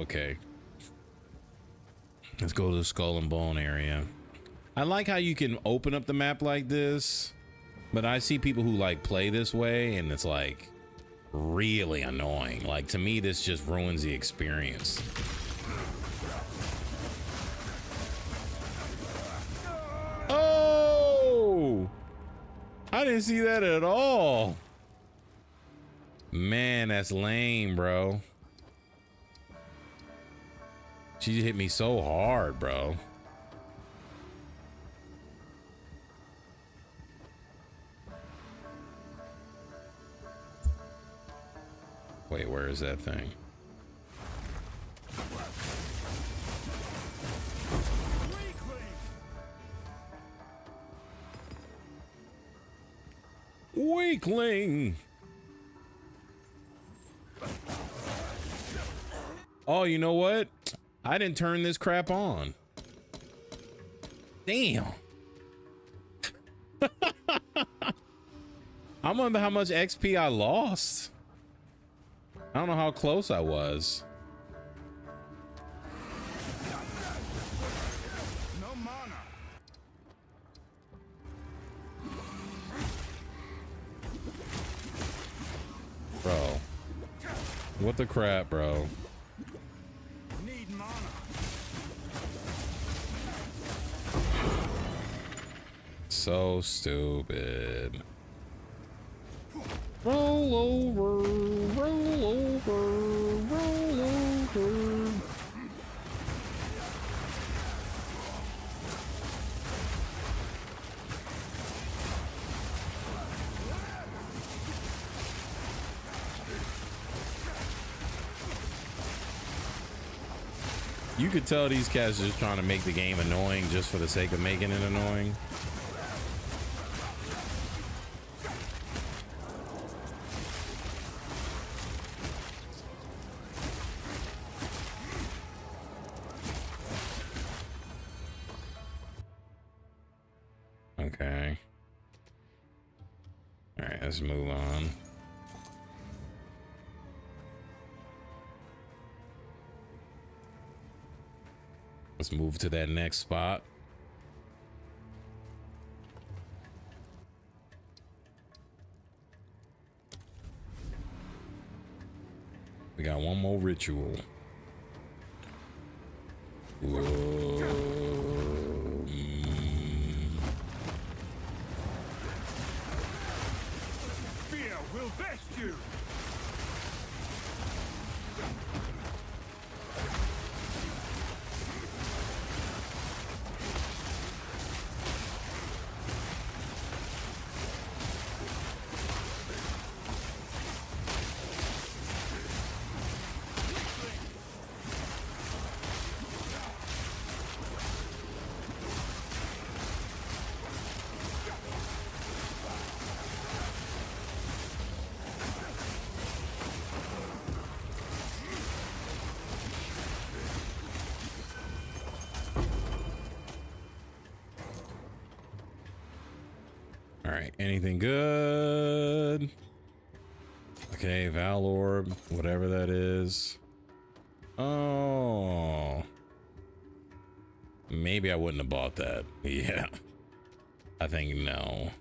Okay. Let's go to the skull and bone area. I like how you can open up the map like this, but I see people who like play this way and it's like really annoying. Like, to me, this just ruins the experience. Oh, I didn't see that at all. Man, that's lame, bro. She hit me so hard, bro. Wait, where is that thing? Weakling. Oh, you know what? I didn't turn this crap on. Damn. I wonder how much XP I lost. I don't know how close I was. No mana. Bro. What the crap, bro? Need So stupid. Roll over, roll over, roll over. You could tell these cats are just trying to make the game annoying just for the sake of making it annoying. Okay. All right, let's move on. Let's move to that next spot. We got one more ritual. Whoa. Fear will best you. All right, anything good? Okay, Val Orb, whatever that is. Oh. Maybe I wouldn't have bought that. Yeah. I think no.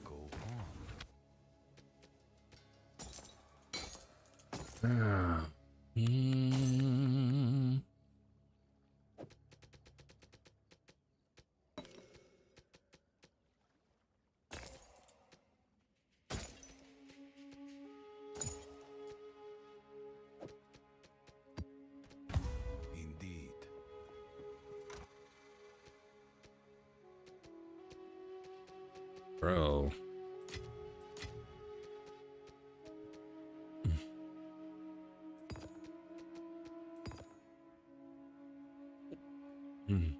Go on. Mm. Indeed. Bro. Mm.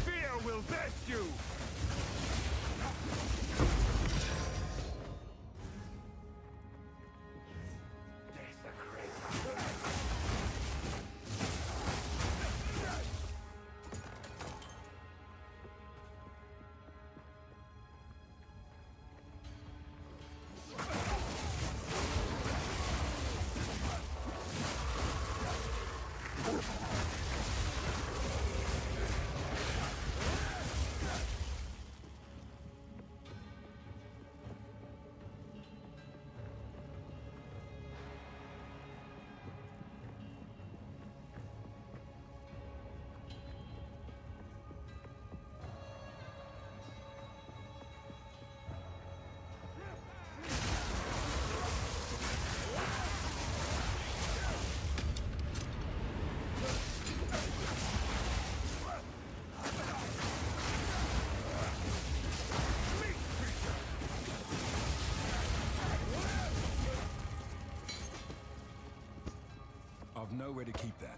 Fear will best you. I've nowhere to keep that.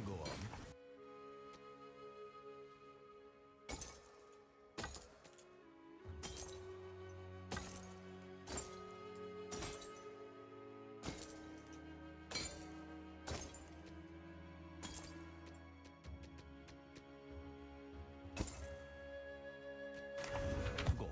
Go on. Go.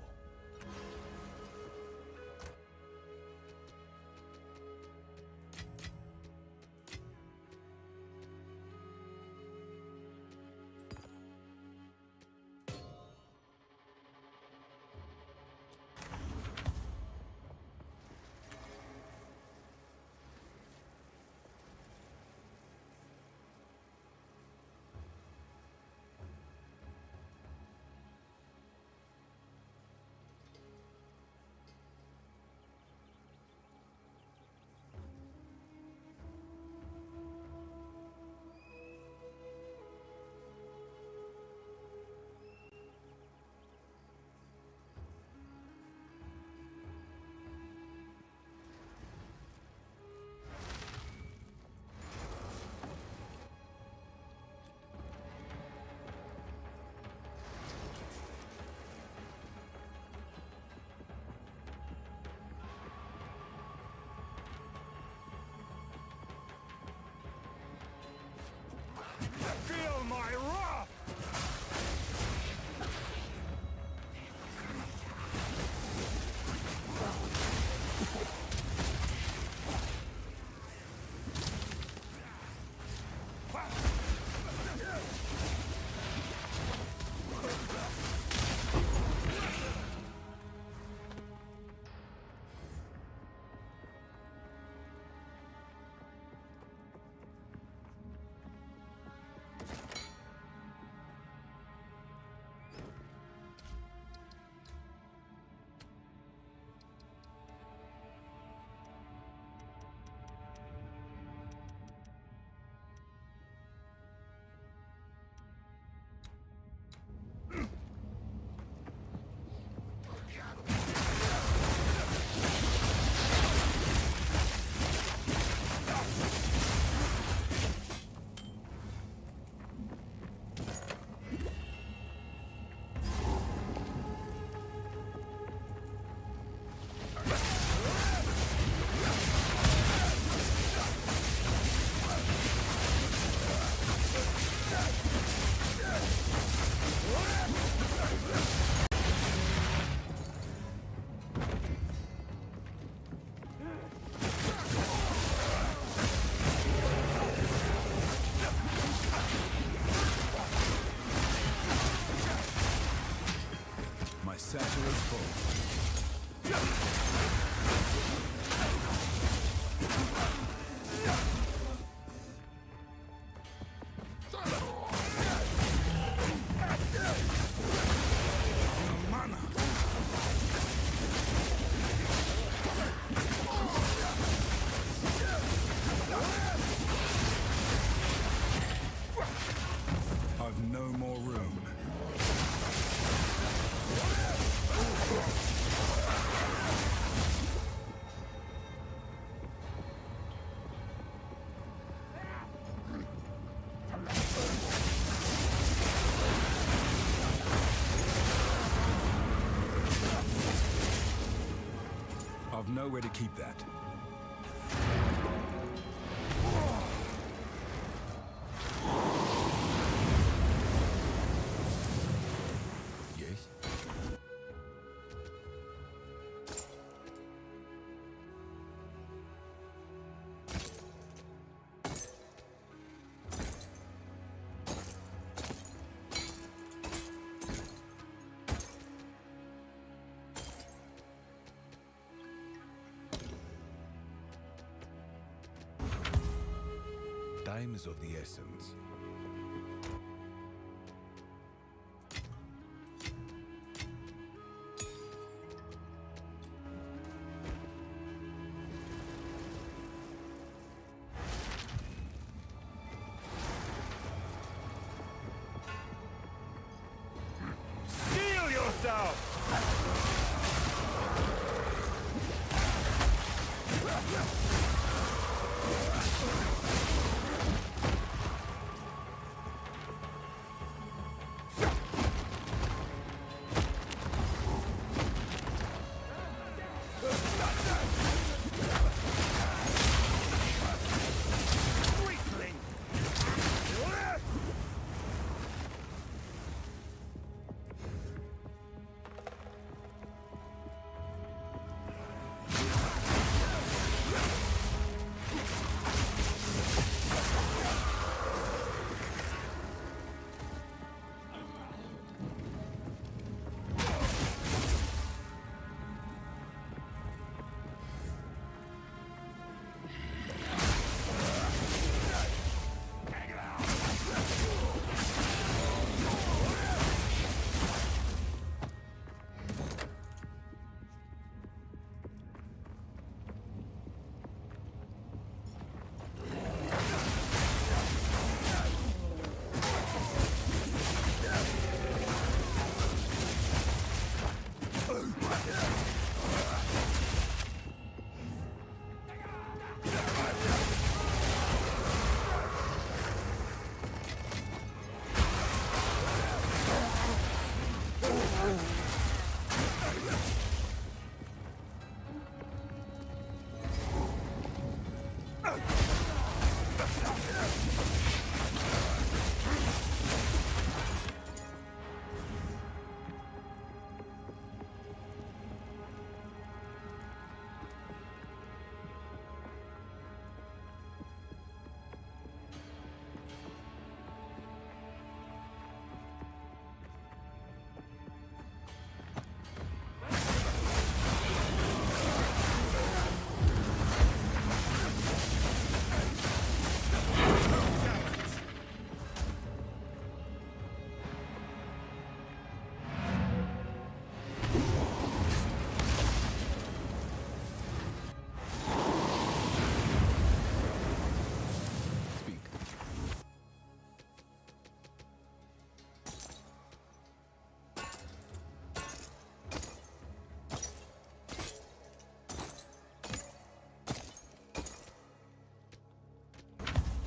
Feel my wrath! My satchel is full. Mana. I've no more room. I've nowhere to keep that. Yes? Time is of the essence. Steel yourself! Speak.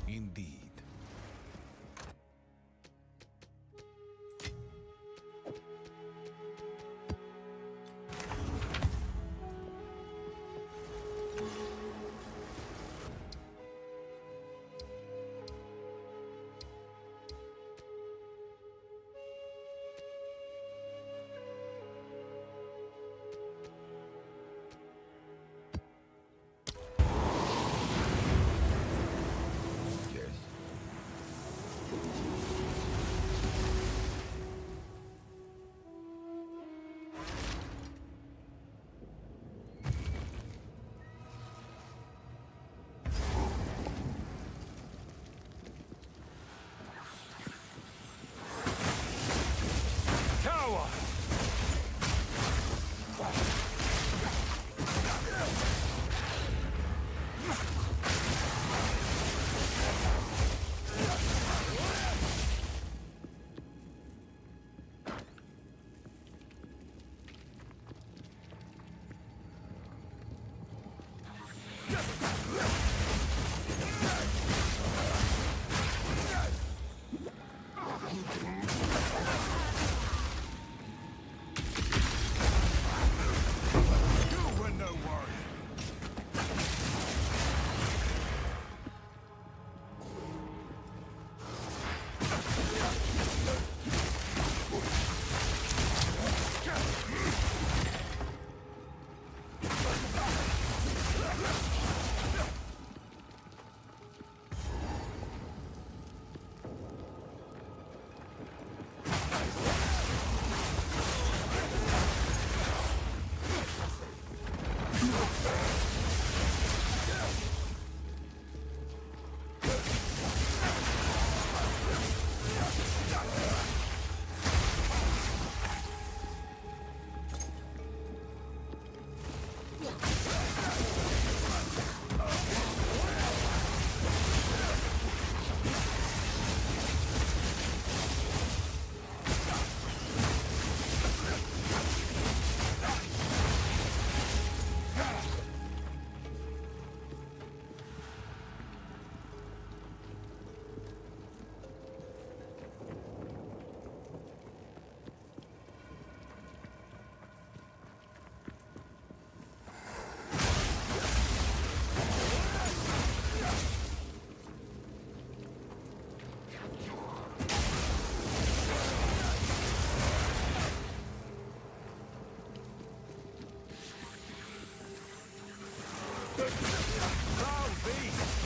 Indeed. Yes. Tower! You were no warrior! Proud beast!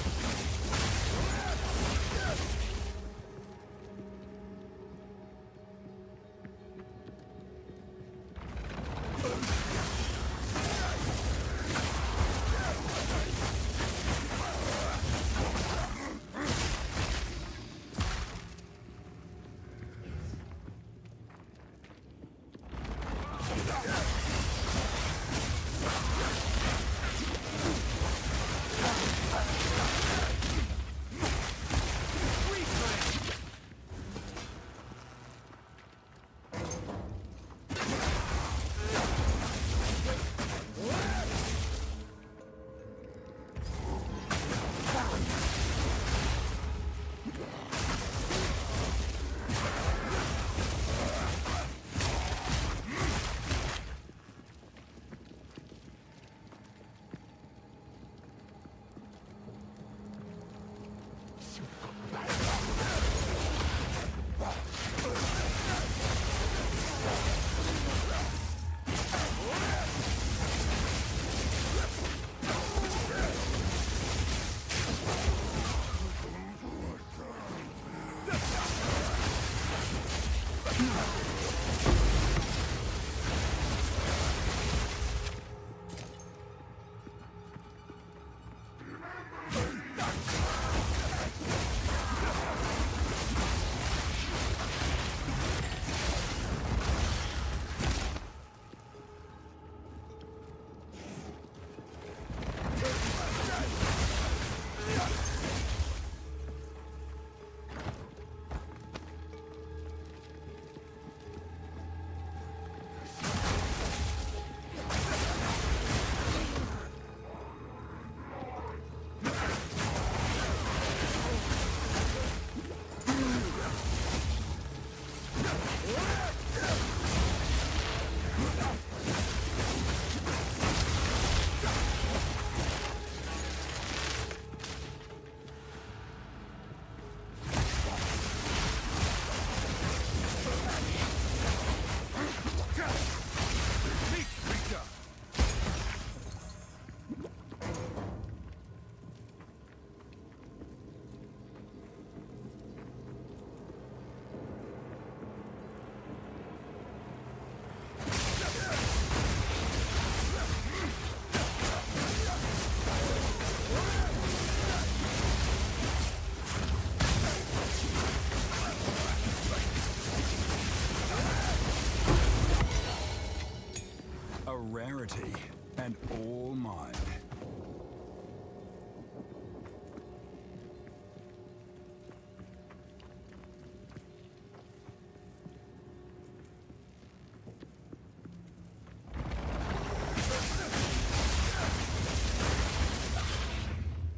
clarity, and all mine.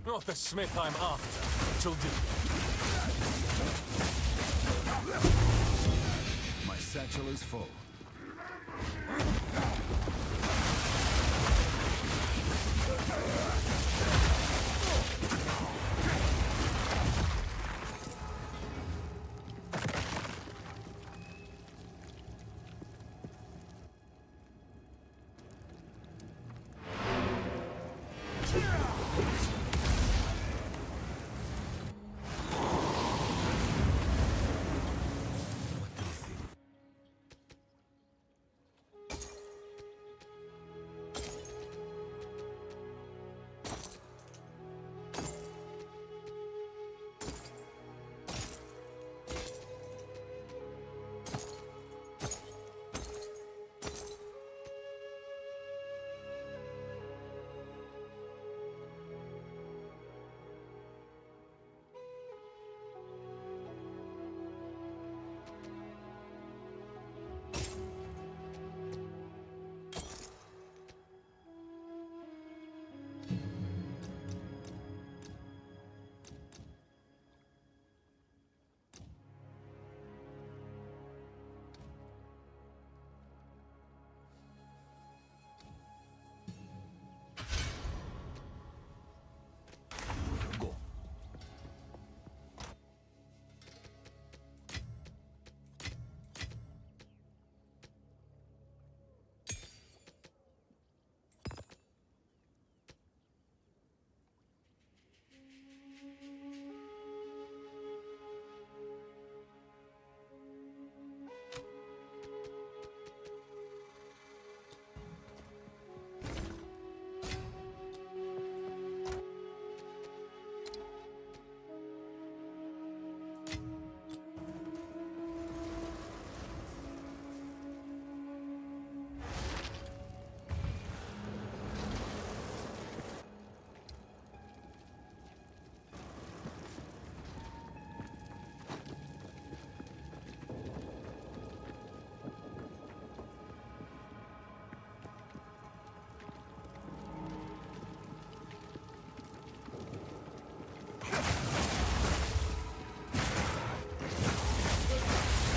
Not the smith I'm after. Shall do. My satchel is full.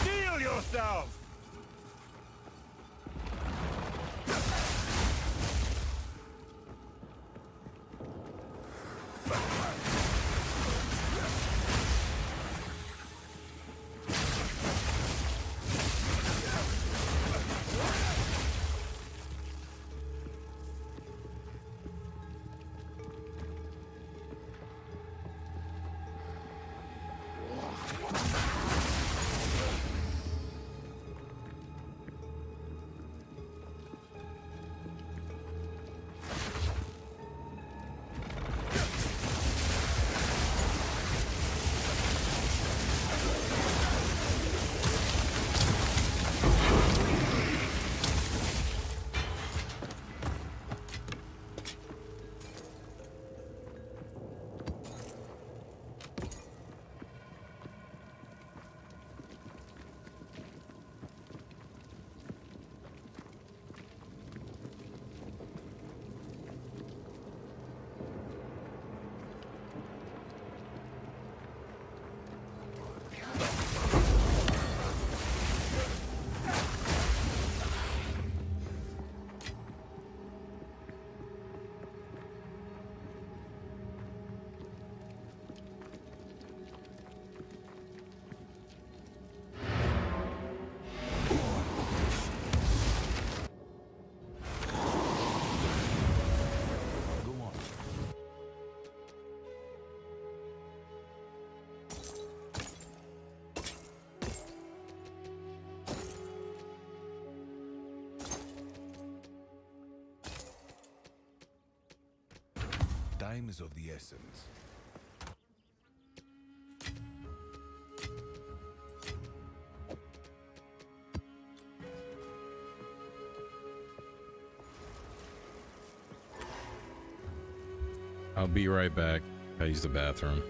Steel yourself! Time is of the essence. I'll be right back. I use the bathroom.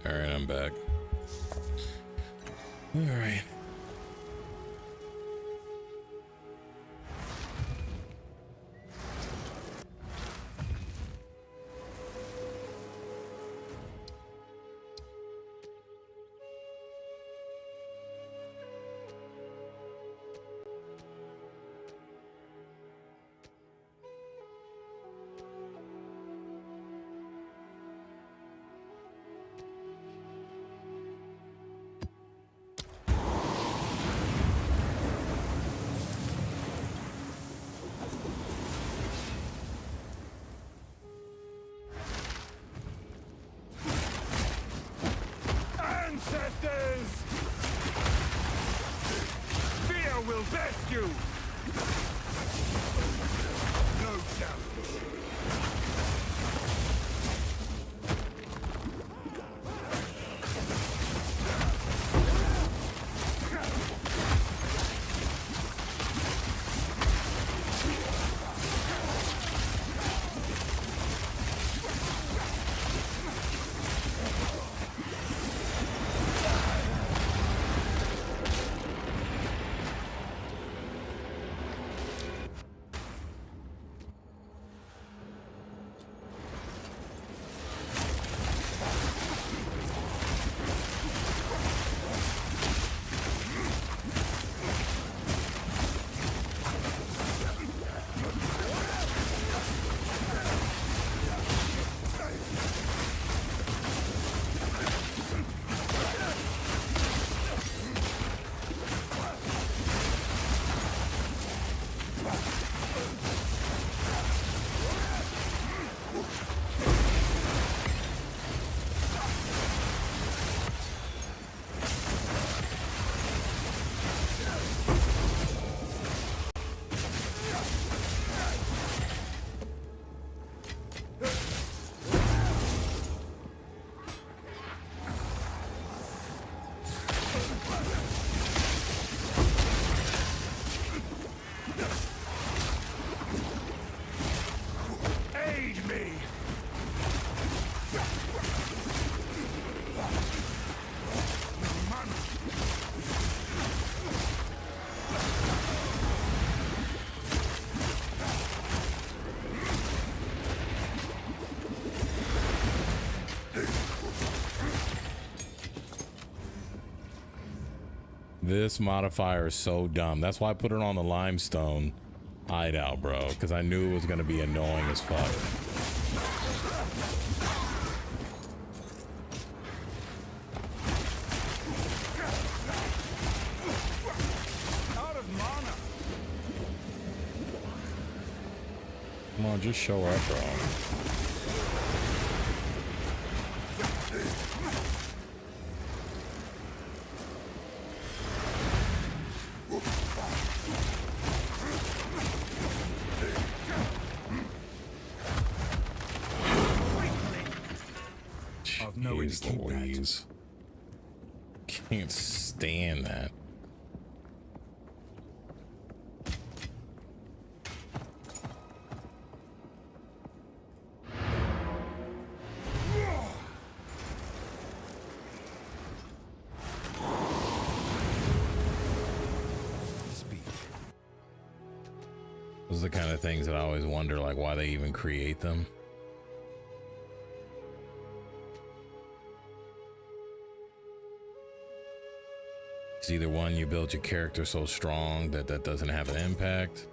All right, I'm back. All right. Ancestors! Fear will best you! No challenge. This modifier is so dumb. That's why I put it on the limestone hideout, bro, because I knew it was going to be annoying as fuck. Out of mana. Come on, just show up, bro. Jeez Louise. Can't stand that. Those are the kind of things that I always wonder, like, why they even create them. It's either one, you build your character so strong that that doesn't have an impact,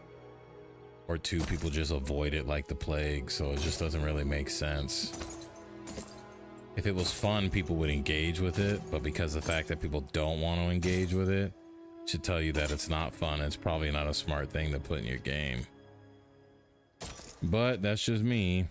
or two, people just avoid it like the plague, so it just doesn't really make sense. If it was fun, people would engage with it, but because of the fact that people don't want to engage with it, should tell you that it's not fun. It's probably not a smart thing to put in your game. But that's just me.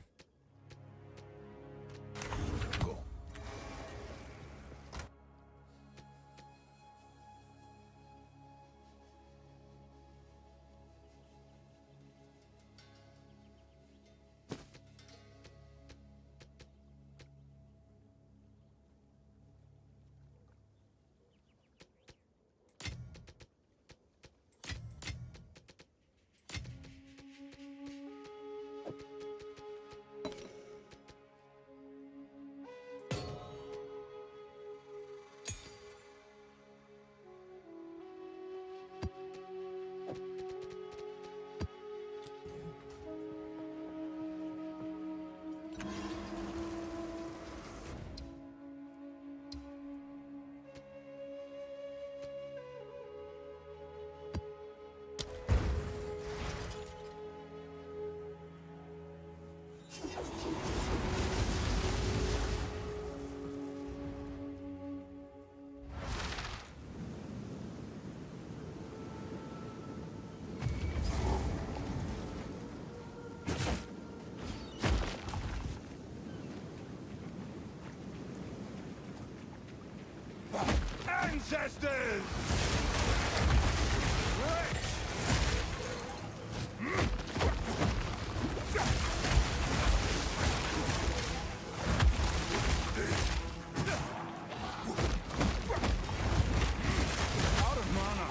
Ancestors! Out of mana.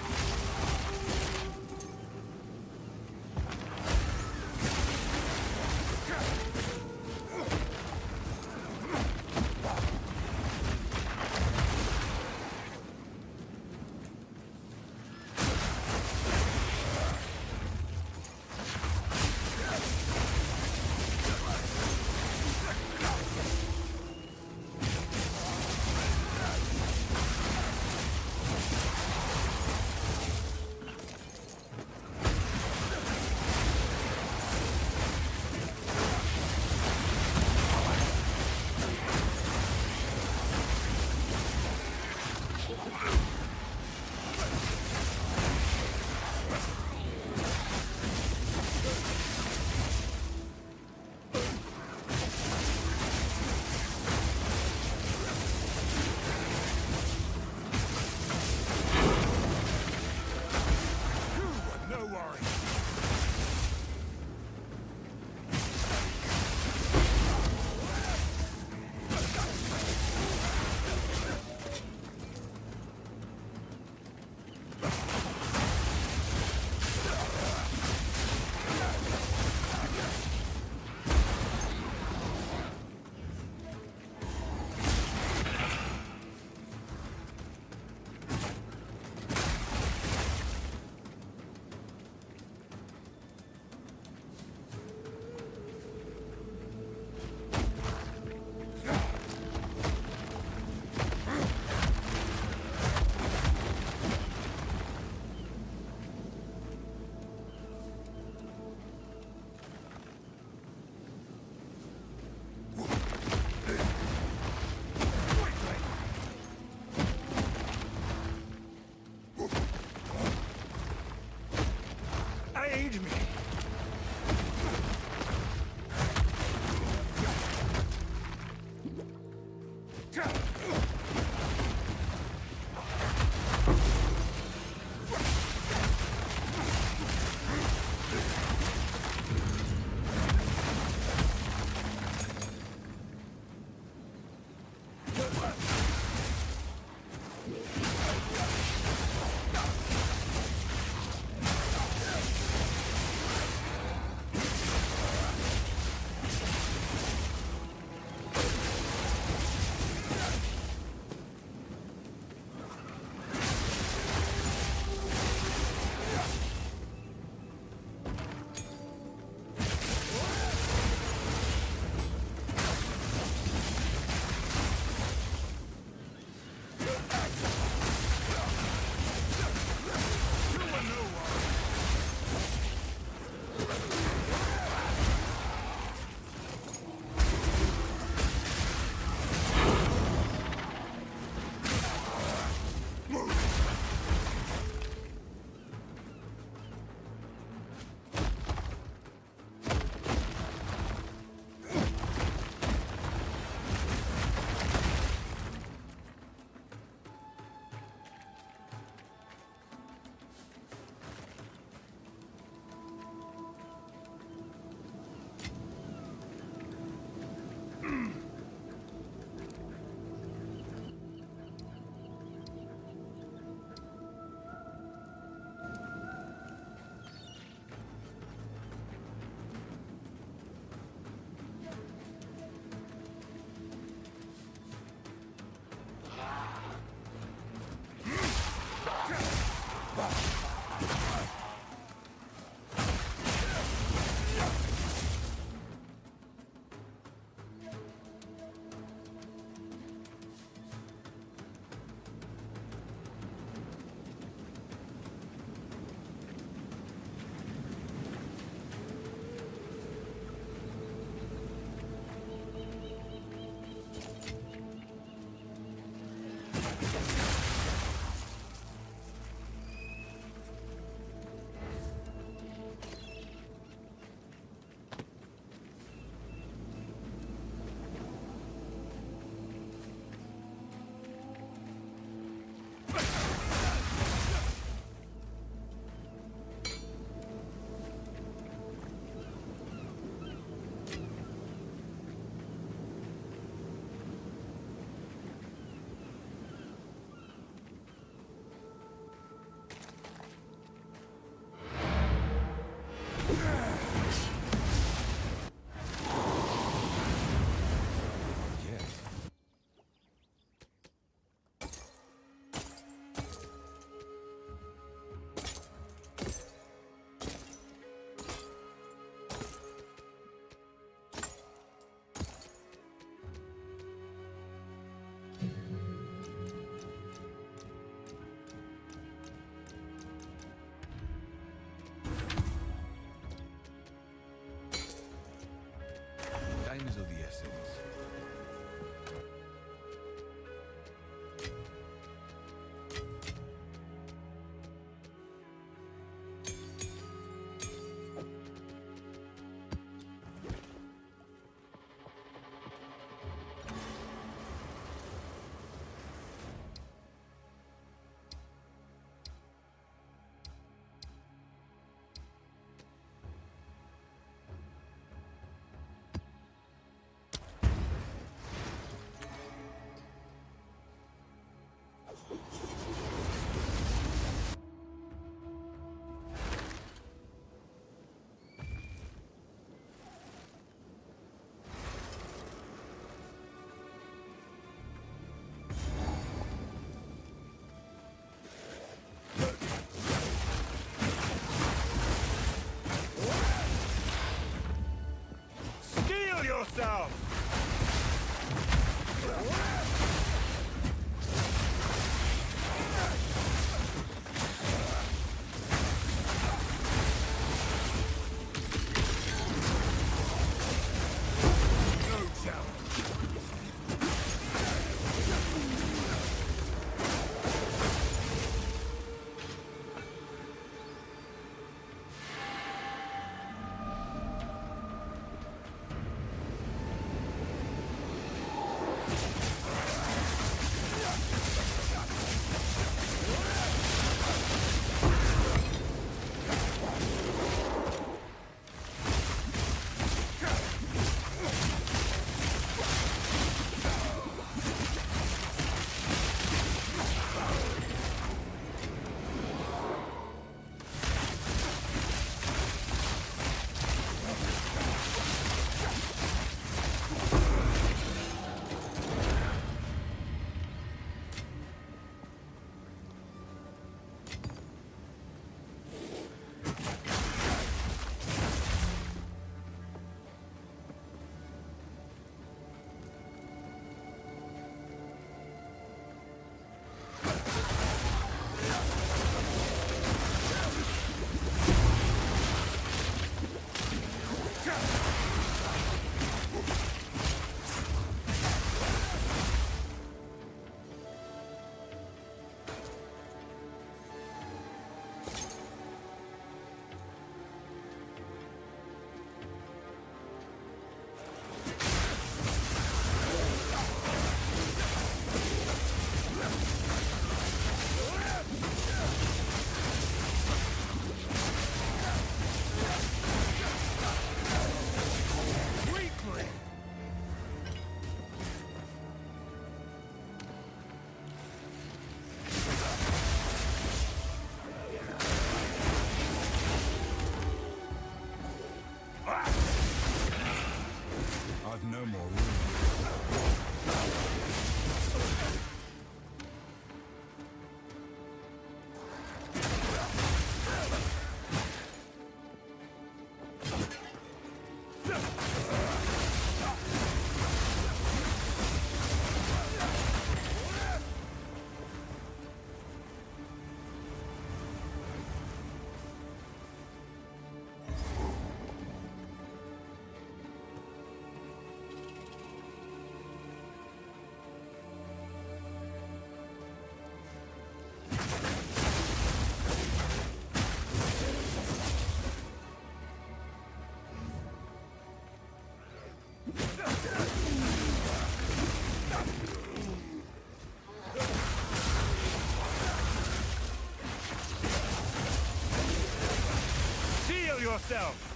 yourself!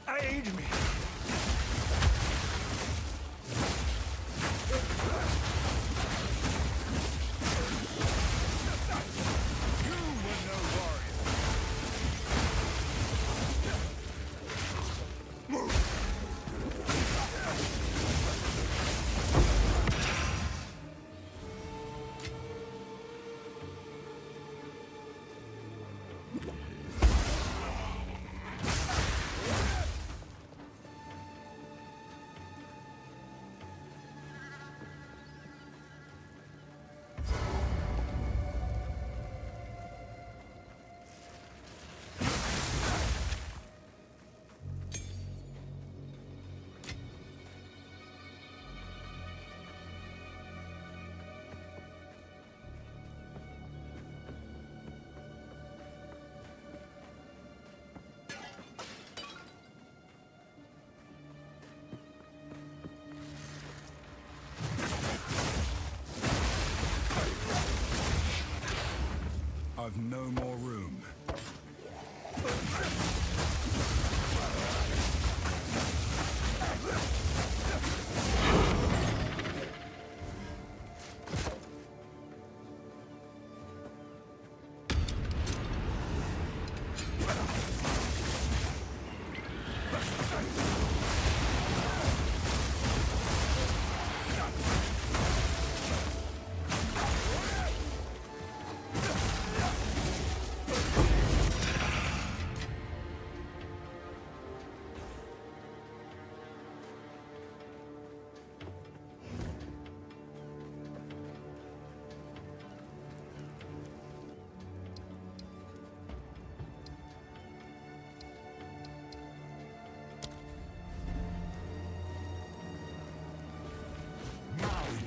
Aid me! You were no warrior! I've no more room.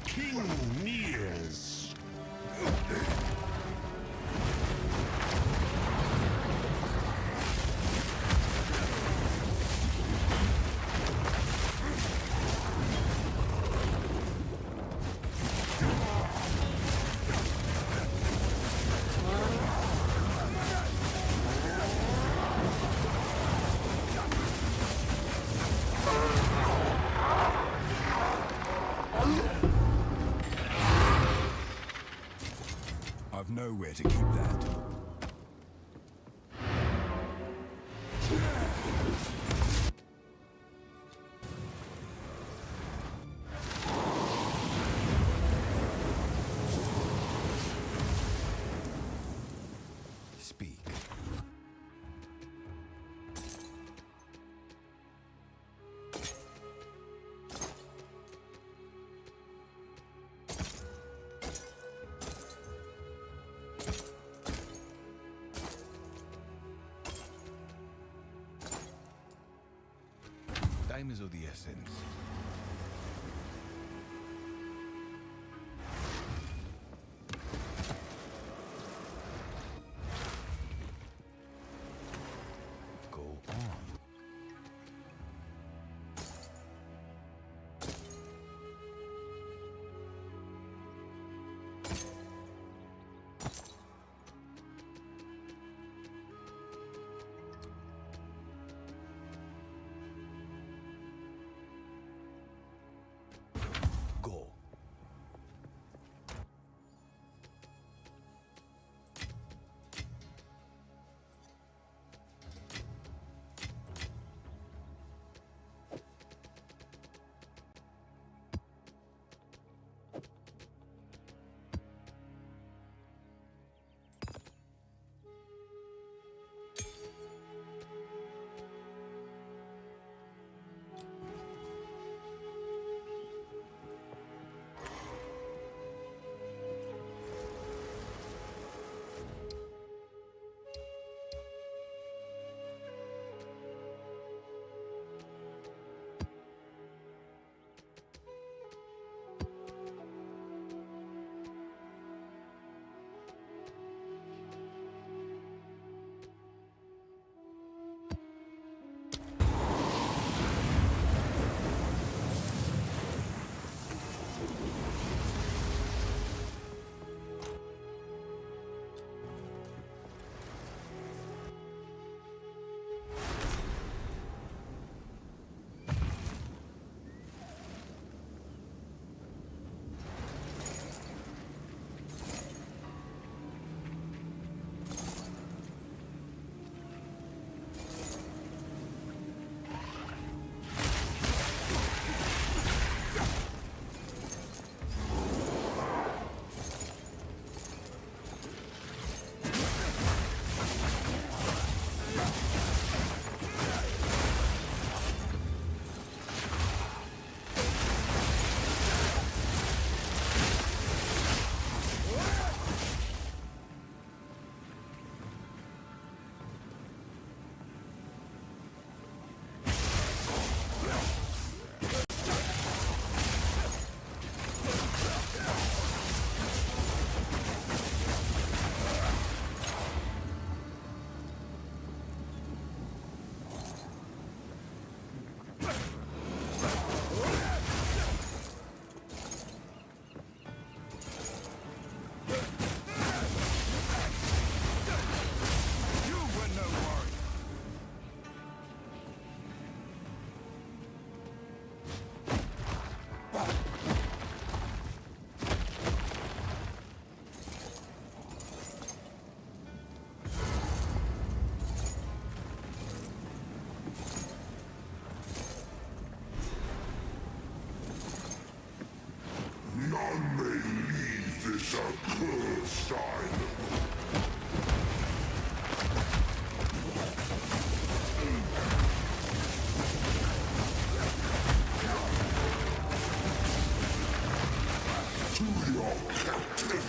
King nears. I've nowhere to keep that. Speak. Time is of the essence. Go on. is a cursed island. To your captain.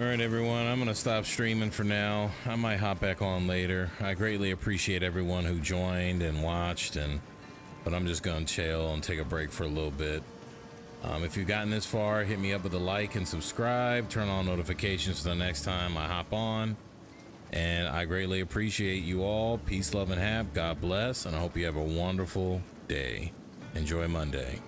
All right, everyone, I'm gonna stop streaming for now. I might hop back on later. I greatly appreciate everyone who joined and watched, but I'm just gonna chill and take a break for a little bit. If you've gotten this far, hit me up with a like and subscribe. Turn on notifications for the next time I hop on. And I greatly appreciate you all. Peace, love, and hap. God bless, and I hope you have a wonderful day. Enjoy Monday.